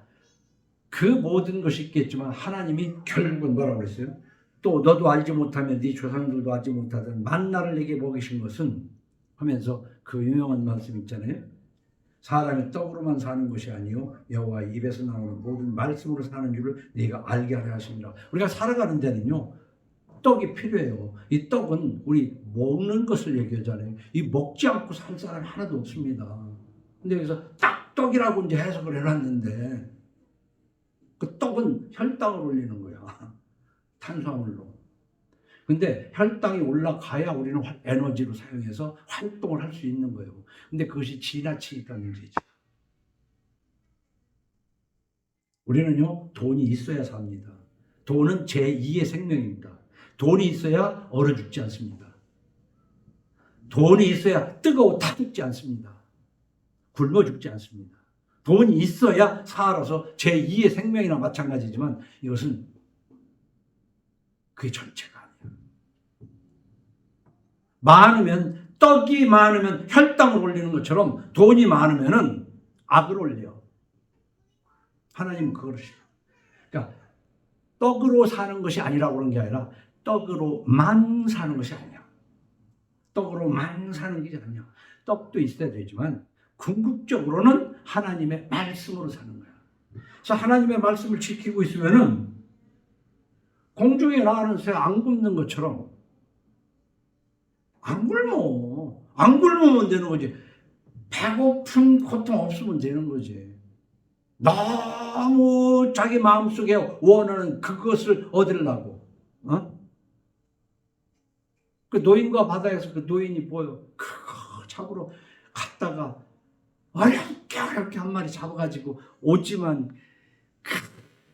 그 모든 것이 있겠지만 하나님이 결국은 뭐라고 그랬어요? 또 너도 알지 못하면 네 조상들도 알지 못하던 만나를 내게 먹이신 것은 하면서 그 유명한 말씀 있잖아요. 사람이 떡으로만 사는 것이 아니요 여호와의 입에서 나오는 모든 말씀으로 사는 줄을 네가 알게 하려 하십니다. 우리가 살아가는 데는요 떡이 필요해요. 이 떡은 우리 먹는 것을 얘기하잖아요. 이 먹지 않고 살 사람 하나도 없습니다. 근데 여기서 딱 떡이라고 이제 해석을 해놨는데 그 떡은 혈당을 올리는 거야. 탄수화물로. 근데 혈당이 올라가야 우리는 에너지로 사용해서 활동을 할 수 있는 거예요. 근데 그것이 지나치니까 문제죠. 우리는요, 돈이 있어야 삽니다. 돈은 제2의 생명입니다. 돈이 있어야 얼어 죽지 않습니다. 돈이 있어야 뜨거워 타 죽지 않습니다. 굶어 죽지 않습니다. 돈이 있어야 살아서 제2의 생명이나 마찬가지지만 이것은 그게 전체가 아니에요. 많으면 떡이 많으면 혈당을 올리는 것처럼 돈이 많으면 악을 올려. 하나님은 그러시죠. 그러니까 떡으로 사는 것이 아니라고 그런 게 아니라 떡으로만 사는 것이 아니야. 떡으로만 사는 게 아니야. 떡도 있어야 되지만 궁극적으로는 하나님의 말씀으로 사는 거야. 그래서 하나님의 말씀을 지키고 있으면은 공중에 나가는 새 안 굶는 것처럼 안 굶어. 안 굶으면 되는 거지. 배고픈 고통 없으면 되는 거지. 너무 자기 마음속에 원하는 그것을 얻으려고. 그 노인과 바다에서 그 노인이 보여. 그거 잡으러 갔다가 어렵게 한 마리 잡아가지고 오지만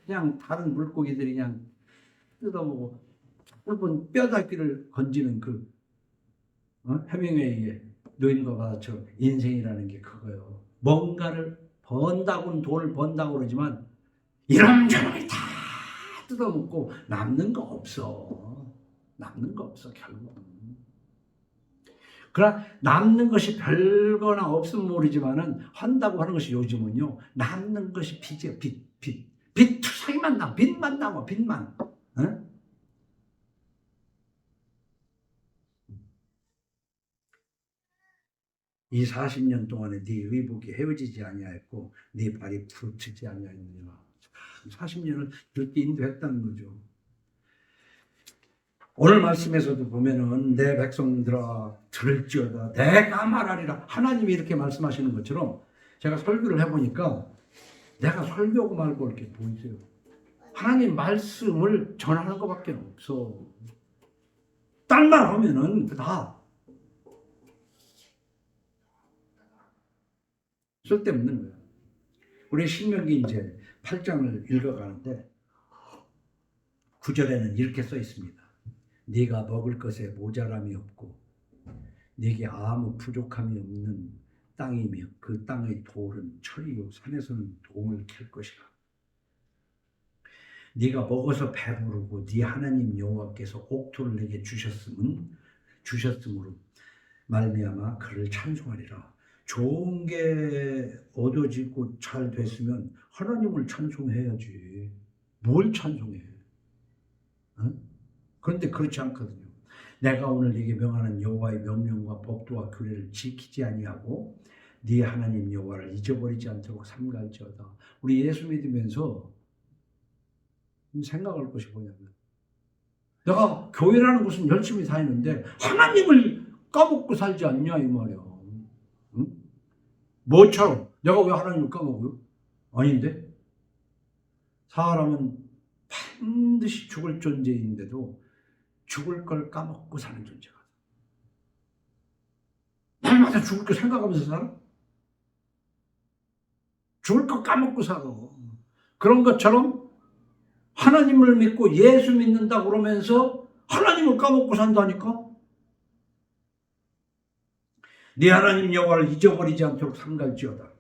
그냥 다른 물고기들이 그냥 뜯어먹고 짧은 뼈다귀를 건지는 그 해밍웨이의 노인과 바다처럼 인생이라는 게 그거예요. 뭔가를 번다고는 돈을 번다고 그러지만 이런저런 다 뜯어먹고 남는 거 없어. 남는 거 없어 결국은. 그러나 남는 것이 별거나 없으면 모르지만은 한다고 하는 것이 요즘은요 남는 것이 빚이에요. 빚 투성이만 나 빚만 나고 빚만. 응? 이 40년 동안에 네 의복이 헤어지지 아니하였고 네 발이 부르치지 아니하였느니라. 40년을 그렇게 인도했다는 거죠. 오늘 말씀에서도 보면은 내 백성들아 들을지어다 내가 말하리라. 하나님이 이렇게 말씀하시는 것처럼 제가 설교를 해보니까 내가 설교하고 말고 이렇게 보이세요. 하나님 말씀을 전하는 것밖에 없어. 딴 말 하면은 다 쓸데없는 거야. 우리 신명기 이제 8장을 읽어가는데 9절에는 이렇게 써 있습니다. 네가 먹을 것에 모자람이 없고 네게 아무 부족함이 없는 땅이며 그 땅의 돌은 철이요 산에서는 동을 캘 것이라. 네가 먹어서 배부르고 네 하나님 여호와께서 옥토를 내게 주셨으므로 말미암아 그를 찬송하리라. 좋은 게 얻어지고 잘 됐으면 하나님을 찬송해야지. 뭘 찬송해? 응? 그런데 그렇지 않거든요. 내가 오늘 네게 명하는 여호와의 명령과 법도와 규례를 지키지 아니하고 네 하나님 여호와를 잊어버리지 않도록 삼갈지어다. 우리 예수 믿으면서 생각할 것이 뭐냐면 내가 교회라는 곳은 열심히 다니는데 하나님을 까먹고 살지 않냐 이 말이야. 응? 뭐처럼? 내가 왜 하나님을 까먹어요? 아닌데? 사람은 반드시 죽을 존재인데도 죽을 걸 까먹고 사는 존재가. 날마다 죽을 거 생각하면서 살아? 죽을 거 까먹고 살아. 그런 것처럼 하나님을 믿고 예수 믿는다고 그러면서 하나님을 까먹고 산다니까? 네 하나님 여호와를 잊어버리지 않도록 삼갈지어다.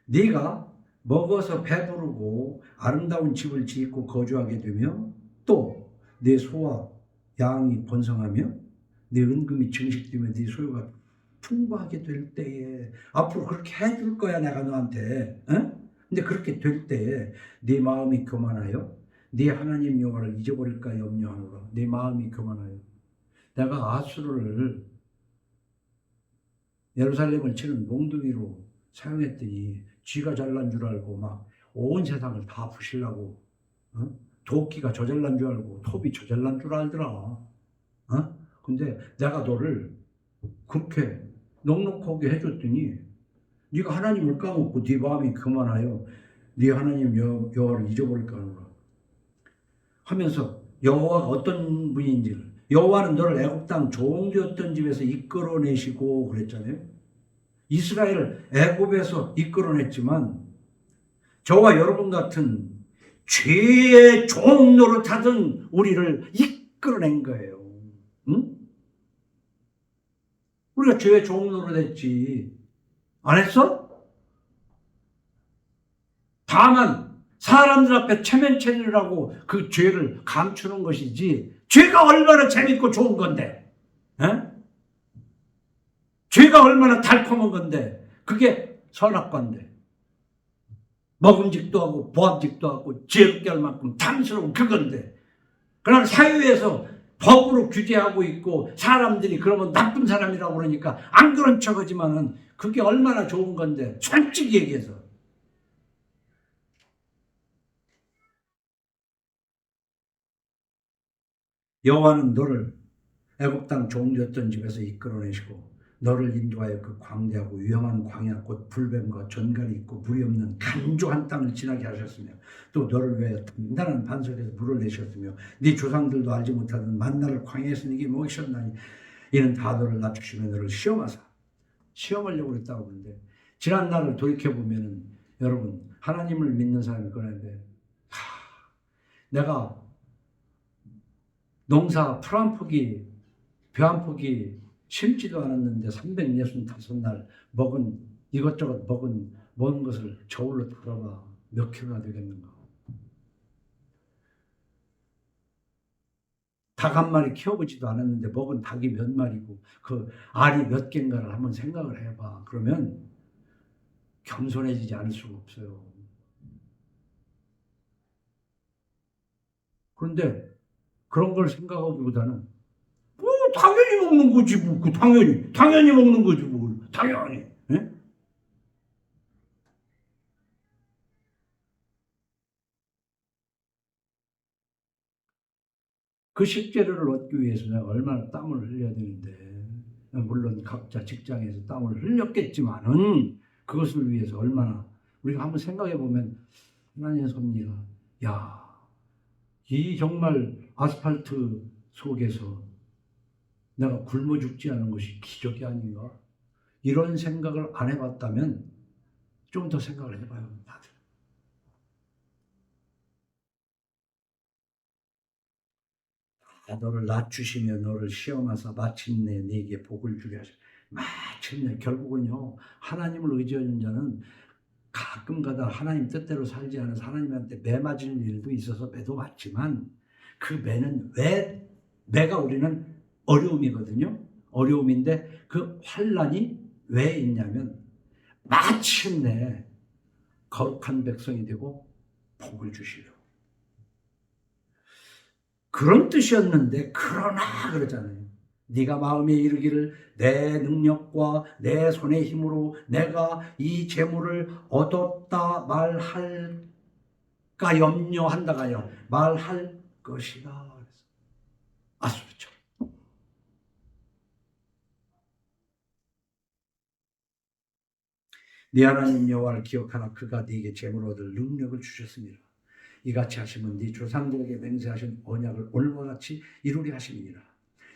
네가 먹어서 배부르고 아름다운 집을 짓고 거주하게 되며 또 내 소와 양이 번성하며 내 은금이 증식되며 네 소유가 풍부하게 될 때에 앞으로 그렇게 해줄 거야 내가 너한테. 어? 근데 그렇게 될 때에 네 마음이 교만하여 네 하나님 여호와를 잊어버릴까 염려하노라. 네 마음이 교만하여. 내가 아수르를 예루살렘을 치는 몽둥이로 사용했더니 쥐가 잘난 줄 알고 막 온 세상을 다 부시려고, 어? 도끼가 저 잘난 줄 알고 톱이 저 잘난 줄 알더라. 어? 근데 내가 너를 그렇게 넉넉하게 해줬더니 네가 하나님을 까먹고 네 마음이 교만하여 네 하나님 여호와를 잊어버릴까 하노라 하면서 여호와가 어떤 분인지를, 여호와는 너를 애굽 땅 종되었던 집에서 이끌어내시고 그랬잖아요. 이스라엘을 애굽에서 이끌어냈지만 저와 여러분 같은 죄의 종 노릇하던 우리를 이끌어낸 거예요. 응? 우리가 죄의 종 노릇했지. 안 했어? 다만 사람들 앞에 체면체면이라고 그 죄를 감추는 것이지, 죄가 얼마나 재밌고 좋은 건데, 에? 죄가 얼마나 달콤한 건데, 그게 선악과인데, 먹음직도 하고 보암직도 하고 죄롭게 할 만큼 탐스러운 그건데, 그러나 사회에서 법으로 규제하고 있고 사람들이 그러면 나쁜 사람이라고 그러니까 안 그런 척하지만은 그게 얼마나 좋은 건데, 솔직히 얘기해서. 여호와는 너를 애굽 땅 종되었던 집에서 이끌어내시고 너를 인도하여 그 광대하고 위험한 광야 곧 불뱀과 전갈이 있고 물이 없는 간조한 땅을 지나게 하셨으며 또 너를 위하여 단단한 반석에서 물을 내셨으며 네 조상들도 알지 못하던 만나를 광야에서 네게 먹이셨나니 이는 다 너를 낮추시며 너를 시험하사, 시험하려고 그랬다고 하는데, 지난 날을 돌이켜보면 여러분 하나님을 믿는 사람이 그런데, 내가 농사 풀 한 포기 벼 한 포기 심지도 않았는데 365날 먹은, 이것저것 먹은 것을 저울로 들어봐 몇 킬로나 되겠는가. 닭 한 마리 키워보지도 않았는데 먹은 닭이 몇 마리고 그 알이 몇 개인가를 한번 생각을 해봐. 그러면 겸손해지지 않을 수가 없어요. 그런데 그런 걸 생각하기보다는 당연히 먹는 거지 뭐. 그 당연히 먹는 거지 뭐. 당연히. 예? 그 식재료를 얻기 위해서 내가 얼마나 땀을 흘려야 되는데, 물론 각자 직장에서 땀을 흘렸겠지만은 그것을 위해서 얼마나, 우리가 한번 생각해 보면 하나님의 섭리가, 야, 이 정말 아스팔트 속에서 내가 굶어 죽지 않은 것이 기적이 아닌가? 이런 생각을 안 해봤다면 좀 더 생각을 해봐요, 다들. 너를 낮추시며 너를 시험하사 마침내 네게 복을 주게 하시고, 마침내 결국은요, 하나님을 의지하는 자는 가끔가다 하나님 뜻대로 살지 않아서 하나님한테 매 맞을 일도 있어서 매도 맞지만, 그 매는 왜, 매가 우리는 어려움이거든요. 어려움인데 그 환난이 왜 있냐면 마침내 거룩한 백성이 되고 복을 주시려고, 그런 뜻이었는데, 그러나 그러잖아요. 네가 마음에 이르기를 내 능력과 내 손의 힘으로 내가 이 재물을 얻었다 말할까 염려한다가요, 말할 것이다. 아수르죠. 네 하나님 여호와를 기억하라. 그가 네게 재물 얻을 능력을 주셨습니다. 이같이 하시면 네 조상들에게 맹세하신 언약을 오늘과 같이 이루리 하심이니라.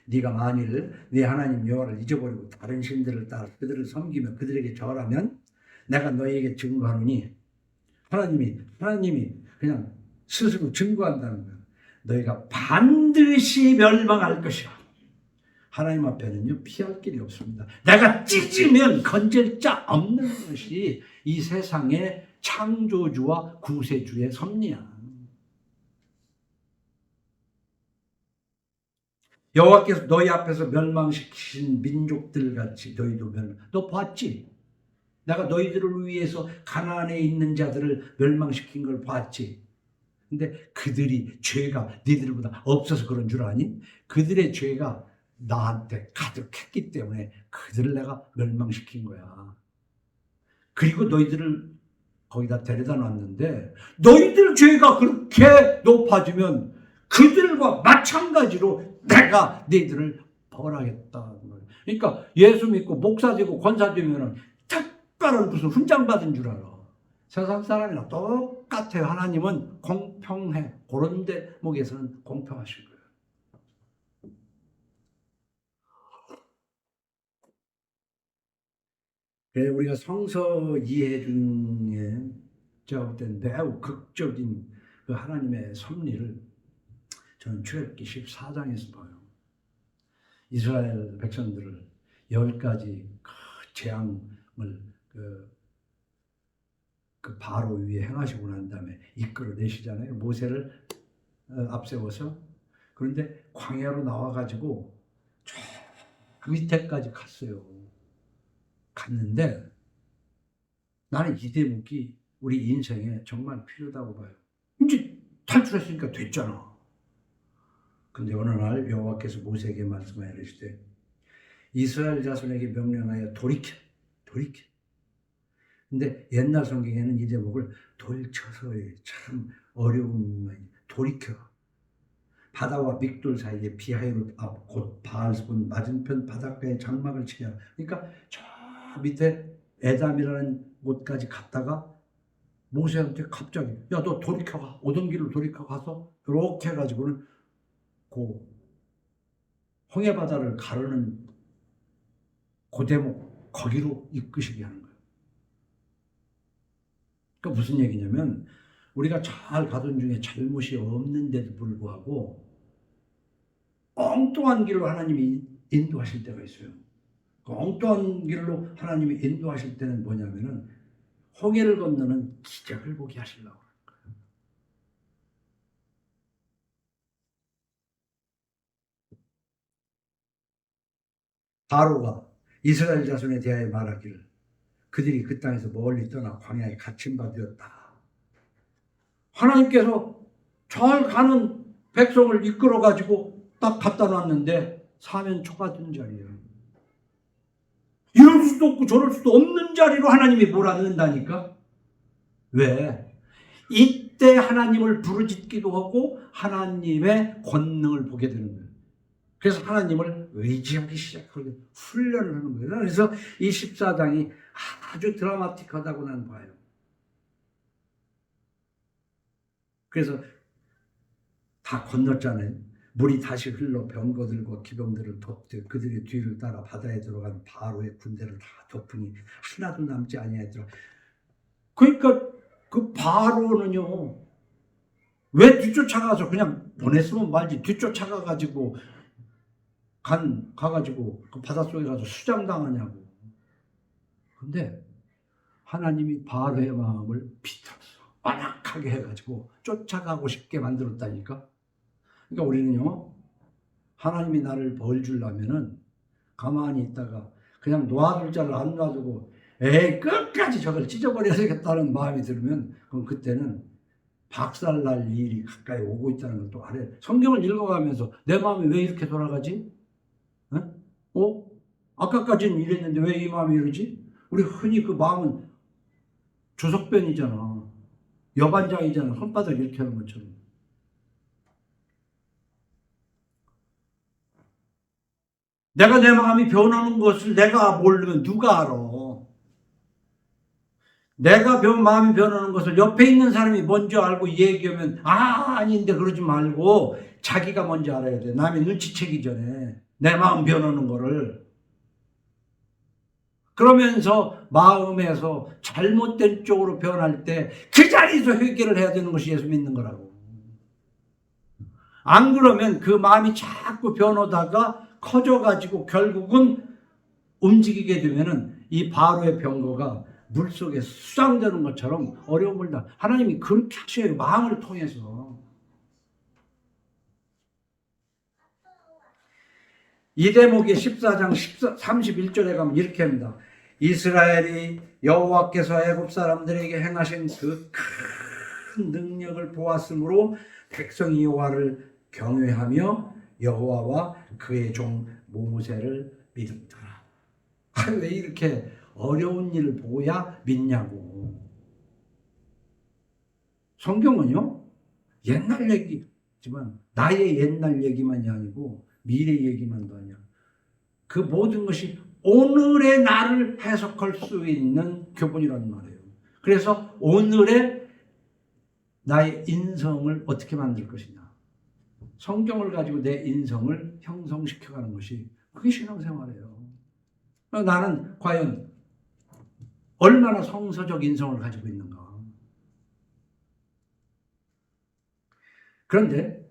네가 만일 네 하나님 여호와를 잊어버리고 다른 신들을 따라 그들을 섬기며 그들에게 절하면 내가 너희에게 증거하노니, 하나님이 그냥 스스로 증거한다는 거야. 너희가 반드시 멸망할 것이라. 하나님 앞에는요 피할 길이 없습니다. 내가 찢으면 건질 자 없는 것이 이 세상의 창조주와 구세주의 섭리야. 여호와께서 너희 앞에서 멸망시키신 민족들 같이 너희도 너 봤지? 내가 너희들을 위해서 가나안에 있는 자들을 멸망시킨 걸 봤지? 근데 그들이 죄가 너희들보다 없어서 그런 줄 아니? 그들의 죄가 나한테 가득했기 때문에 그들을 내가 멸망시킨 거야. 그리고 너희들을 거기다 데려다 놨는데 너희들 죄가 그렇게 높아지면 그들과 마찬가지로 내가 너희들을 벌하겠다. 그러니까 예수 믿고 목사 되고 권사 되면 특별한 무슨 훈장 받은 줄 알아. 세상 사람이랑 똑같아요. 하나님은 공평해. 그런 대목에서는 공평하신 거예요. 그래서 우리가 성서 이해 중에 제가 볼 때는 매우 극적인 그 하나님의 섭리를 저는 출애굽기 14장에서 봐요. 이스라엘 백성들을 10가지 그 재앙을 그 바로 위에 행하시고 난 다음에 이끌어내시잖아요. 모세를 앞세워서. 그런데 광야로 나와가지고 저 밑에까지 갔어요. 갔는데 나는 이 대목이 우리 인생에 정말 필요하다고 봐요. 이제 탈출했으니까 됐잖아. 근데 어느 날 여호와께서 모세에게 말씀하여 이르시되 이스라엘 자손에게 명령하여 돌이켜. 근데 옛날 성경에는 이 제목을 돌쳐서 참 어려운 말이 돌이켜. 바다와 믹돌 사이에 비하이롯 앞 곧 바알스본 맞은편 바닷가에 장막을 치야. 그러니까 저 밑에 에담이라는 곳까지 갔다가 모세한테 갑자기 야 너 돌이켜가. 오던 길로 돌이켜가서 이렇게 해가지고는 그 홍해 바다를 가르는 그 대목 거기로 이끄시게 하는 거예요. 그러니까 무슨 얘기냐면 우리가 잘 가던 중에 잘못이 없는데도 불구하고 엉뚱한 길로 하나님이 인도하실 때가 있어요. 그 엉뚱한 길로 하나님이 인도하실 때는 뭐냐면은 홍해를 건너는 기적을 보게 하시려고 하는 거예요. 바로가 이스라엘 자손에 대하여 말하기를 그들이 그 땅에서 멀리 떠나 광야에 갇힌 바 되었다. 하나님께서 잘 가는 백성을 이끌어가지고 딱 갖다 놨는데 사면 초가 든 자리예요. 이럴 수도 없고 저럴 수도 없는 자리로 하나님이 몰아넣는다니까. 왜? 이때 하나님을 부르짖기도 하고 하나님의 권능을 보게 되는 거예요. 그래서 하나님을 의지하기 시작하고 훈련을 하는 거예요. 그래서 이 14장이 아주 드라마틱하다고 난 봐요. 그래서 다 건넜잖아요. 물이 다시 흘러 병거들과 기병들을 덮되 그들의 뒤를 따라 바다에 들어간 바로의 군대를 다 덮으니 하나도 남지 아니하더라. 그러니까 그 바로는요 왜 뒤쫓아가서 그냥 보냈으면 말지 뒤쫓아가가지고 가가지고 그 바닷속에 가서 수장당하냐고. 근데 하나님이 바로의 마음을 비틀었어. 완악하게 해가지고 쫓아가고 싶게 만들었다니까. 그러니까 우리는요 하나님이 나를 벌 주려면은 가만히 있다가 그냥 놔둘 자를 안 놔두고 에이 끝까지 저걸 찢어버려야겠다는 마음이 들면 그럼 그때는 박살날 일이 가까이 오고 있다는 걸 또 알아요. 성경을 읽어가면서 내 마음이 왜 이렇게 돌아가지? 아까까지는 이랬는데 왜 이 마음이 이러지? 우리 흔히 그 마음은 주석변이잖아. 여반장이잖아. 손바닥 이렇게 하는 것처럼. 내가 내 마음이 변하는 것을 내가 모르면 누가 알아? 내가 마음이 변하는 것을 옆에 있는 사람이 먼저 알고 얘기하면 아닌데 그러지 말고 자기가 먼저 알아야 돼. 남이 눈치채기 전에 내 마음 변하는 거를. 그러면서 마음에서 잘못된 쪽으로 변할 때 그 자리에서 회개를 해야 되는 것이 예수 믿는 거라고. 안 그러면 그 마음이 자꾸 변하다가 커져가지고 결국은 움직이게 되면은 이 바로의 병거가 물속에 수상되는 것처럼 어려움을 다 하나님이 그렇게 하셔요. 마음을 통해서. 이 대목의 14장 31절에 가면 이렇게 합니다. 이스라엘이 여호와께서 애굽 사람들에게 행하신 그 큰 능력을 보았으므로 백성이 여호와를 경외하며 여호와와 그의 종 모세를 믿었더라. 왜 이렇게 어려운 일을 보야 믿냐고. 성경은요, 옛날 얘기지만 나의 옛날 얘기만이 아니고 미래 얘기만도 아니야. 그 모든 것이 오늘의 나를 해석할 수 있는 교본이라는 말이에요. 그래서 오늘의 나의 인성을 어떻게 만들 것이냐. 성경을 가지고 내 인성을 형성시켜가는 것이 그게 신앙생활이에요. 나는 과연 얼마나 성서적 인성을 가지고 있는가. 그런데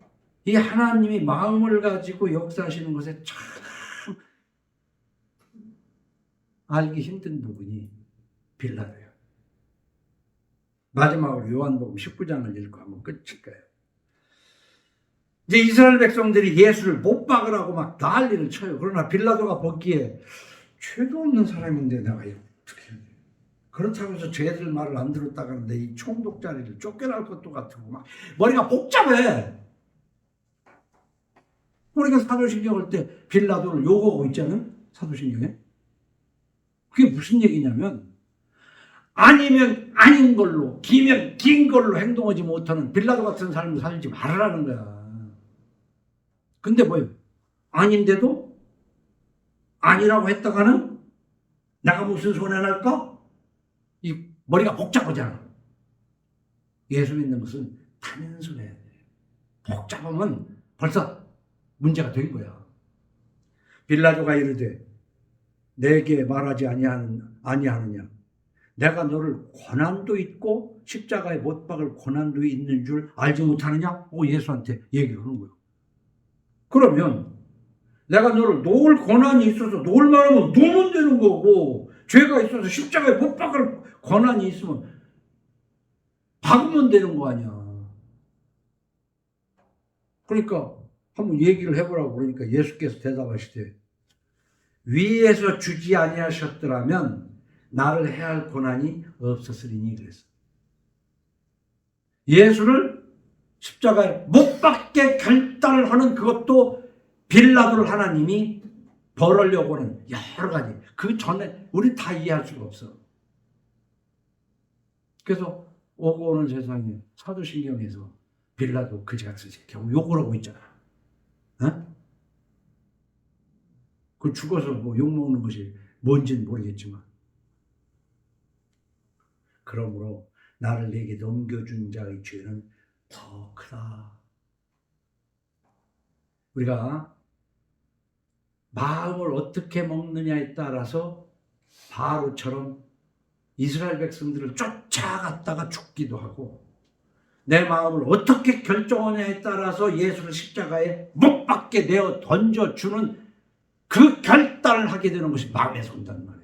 이 하나님이 마음을 가지고 역사하시는 것에 참 알기 힘든 부분이 빌라도예요. 마지막으로 요한복음 19장을 읽고 한번 끝일 거예요. 이제 이스라엘 백성들이 예수를 못 박으라고 막 난리를 쳐요. 그러나 빌라도가 보기에 죄도 없는 사람인데 내가 어떻게 해야 돼? 그렇다고 해서 쟤들 말을 안 들었다가 내 이 총독자리를 쫓겨날 것도 같고 막 머리가 복잡해. 우리가 사도신경 할 때 빌라도를 욕하고 있잖아요. 사도신경에. 그게 무슨 얘기냐면 아니면 아닌 걸로 기면 긴 걸로 행동하지 못하는 빌라도 같은 삶을 살지 말라는 거야. 근데 뭐예요? 아닌데도 아니라고 했다가는 내가 무슨 손해날까? 이 머리가 복잡하잖아. 예수 믿는 것은 단순해야 돼. 복잡하면 벌써 문제가 된 거야. 빌라도가 이르되 내게 말하지 아니하느냐? 내가 너를 고난도 있고 십자가에 못 박을 고난도 있는 줄 알지 못하느냐? 예수한테 얘기를 하는 거예요. 그러면 내가 너를 놓을 고난이 있어서 놓을 만하면 놓으면 되는 거고 죄가 있어서 십자가에 못 박을 고난이 있으면 박으면 되는 거 아니야. 그러니까 한번 얘기를 해보라고 그러니까 예수께서 대답하시되 위에서 주지 아니하셨더라면 나를 해할 고난이 없었으리니 그랬어. 예수를 십자가에 못 박게 결단을 하는 그것도 빌라도를 하나님이 벌하려고 하는 여러 가지. 그 전에 우리 다 이해할 수가 없어. 그래서 오고 오는 세상에 사도신경에서 빌라도 그지같이 겨우 욕을 하고 있잖아. 어? 그 죽어서 뭐 욕먹는 것이 뭔지는 모르겠지만 그러므로 나를 내게 넘겨준 자의 죄는 더 크다. 우리가 마음을 어떻게 먹느냐에 따라서 바로처럼 이스라엘 백성들을 쫓아갔다가 죽기도 하고 내 마음을 어떻게 결정하냐에 따라서 예수를 십자가에 못 박게 내어 던져주는 그 결단을 하게 되는 것이 마음에서 온다는 말이에요.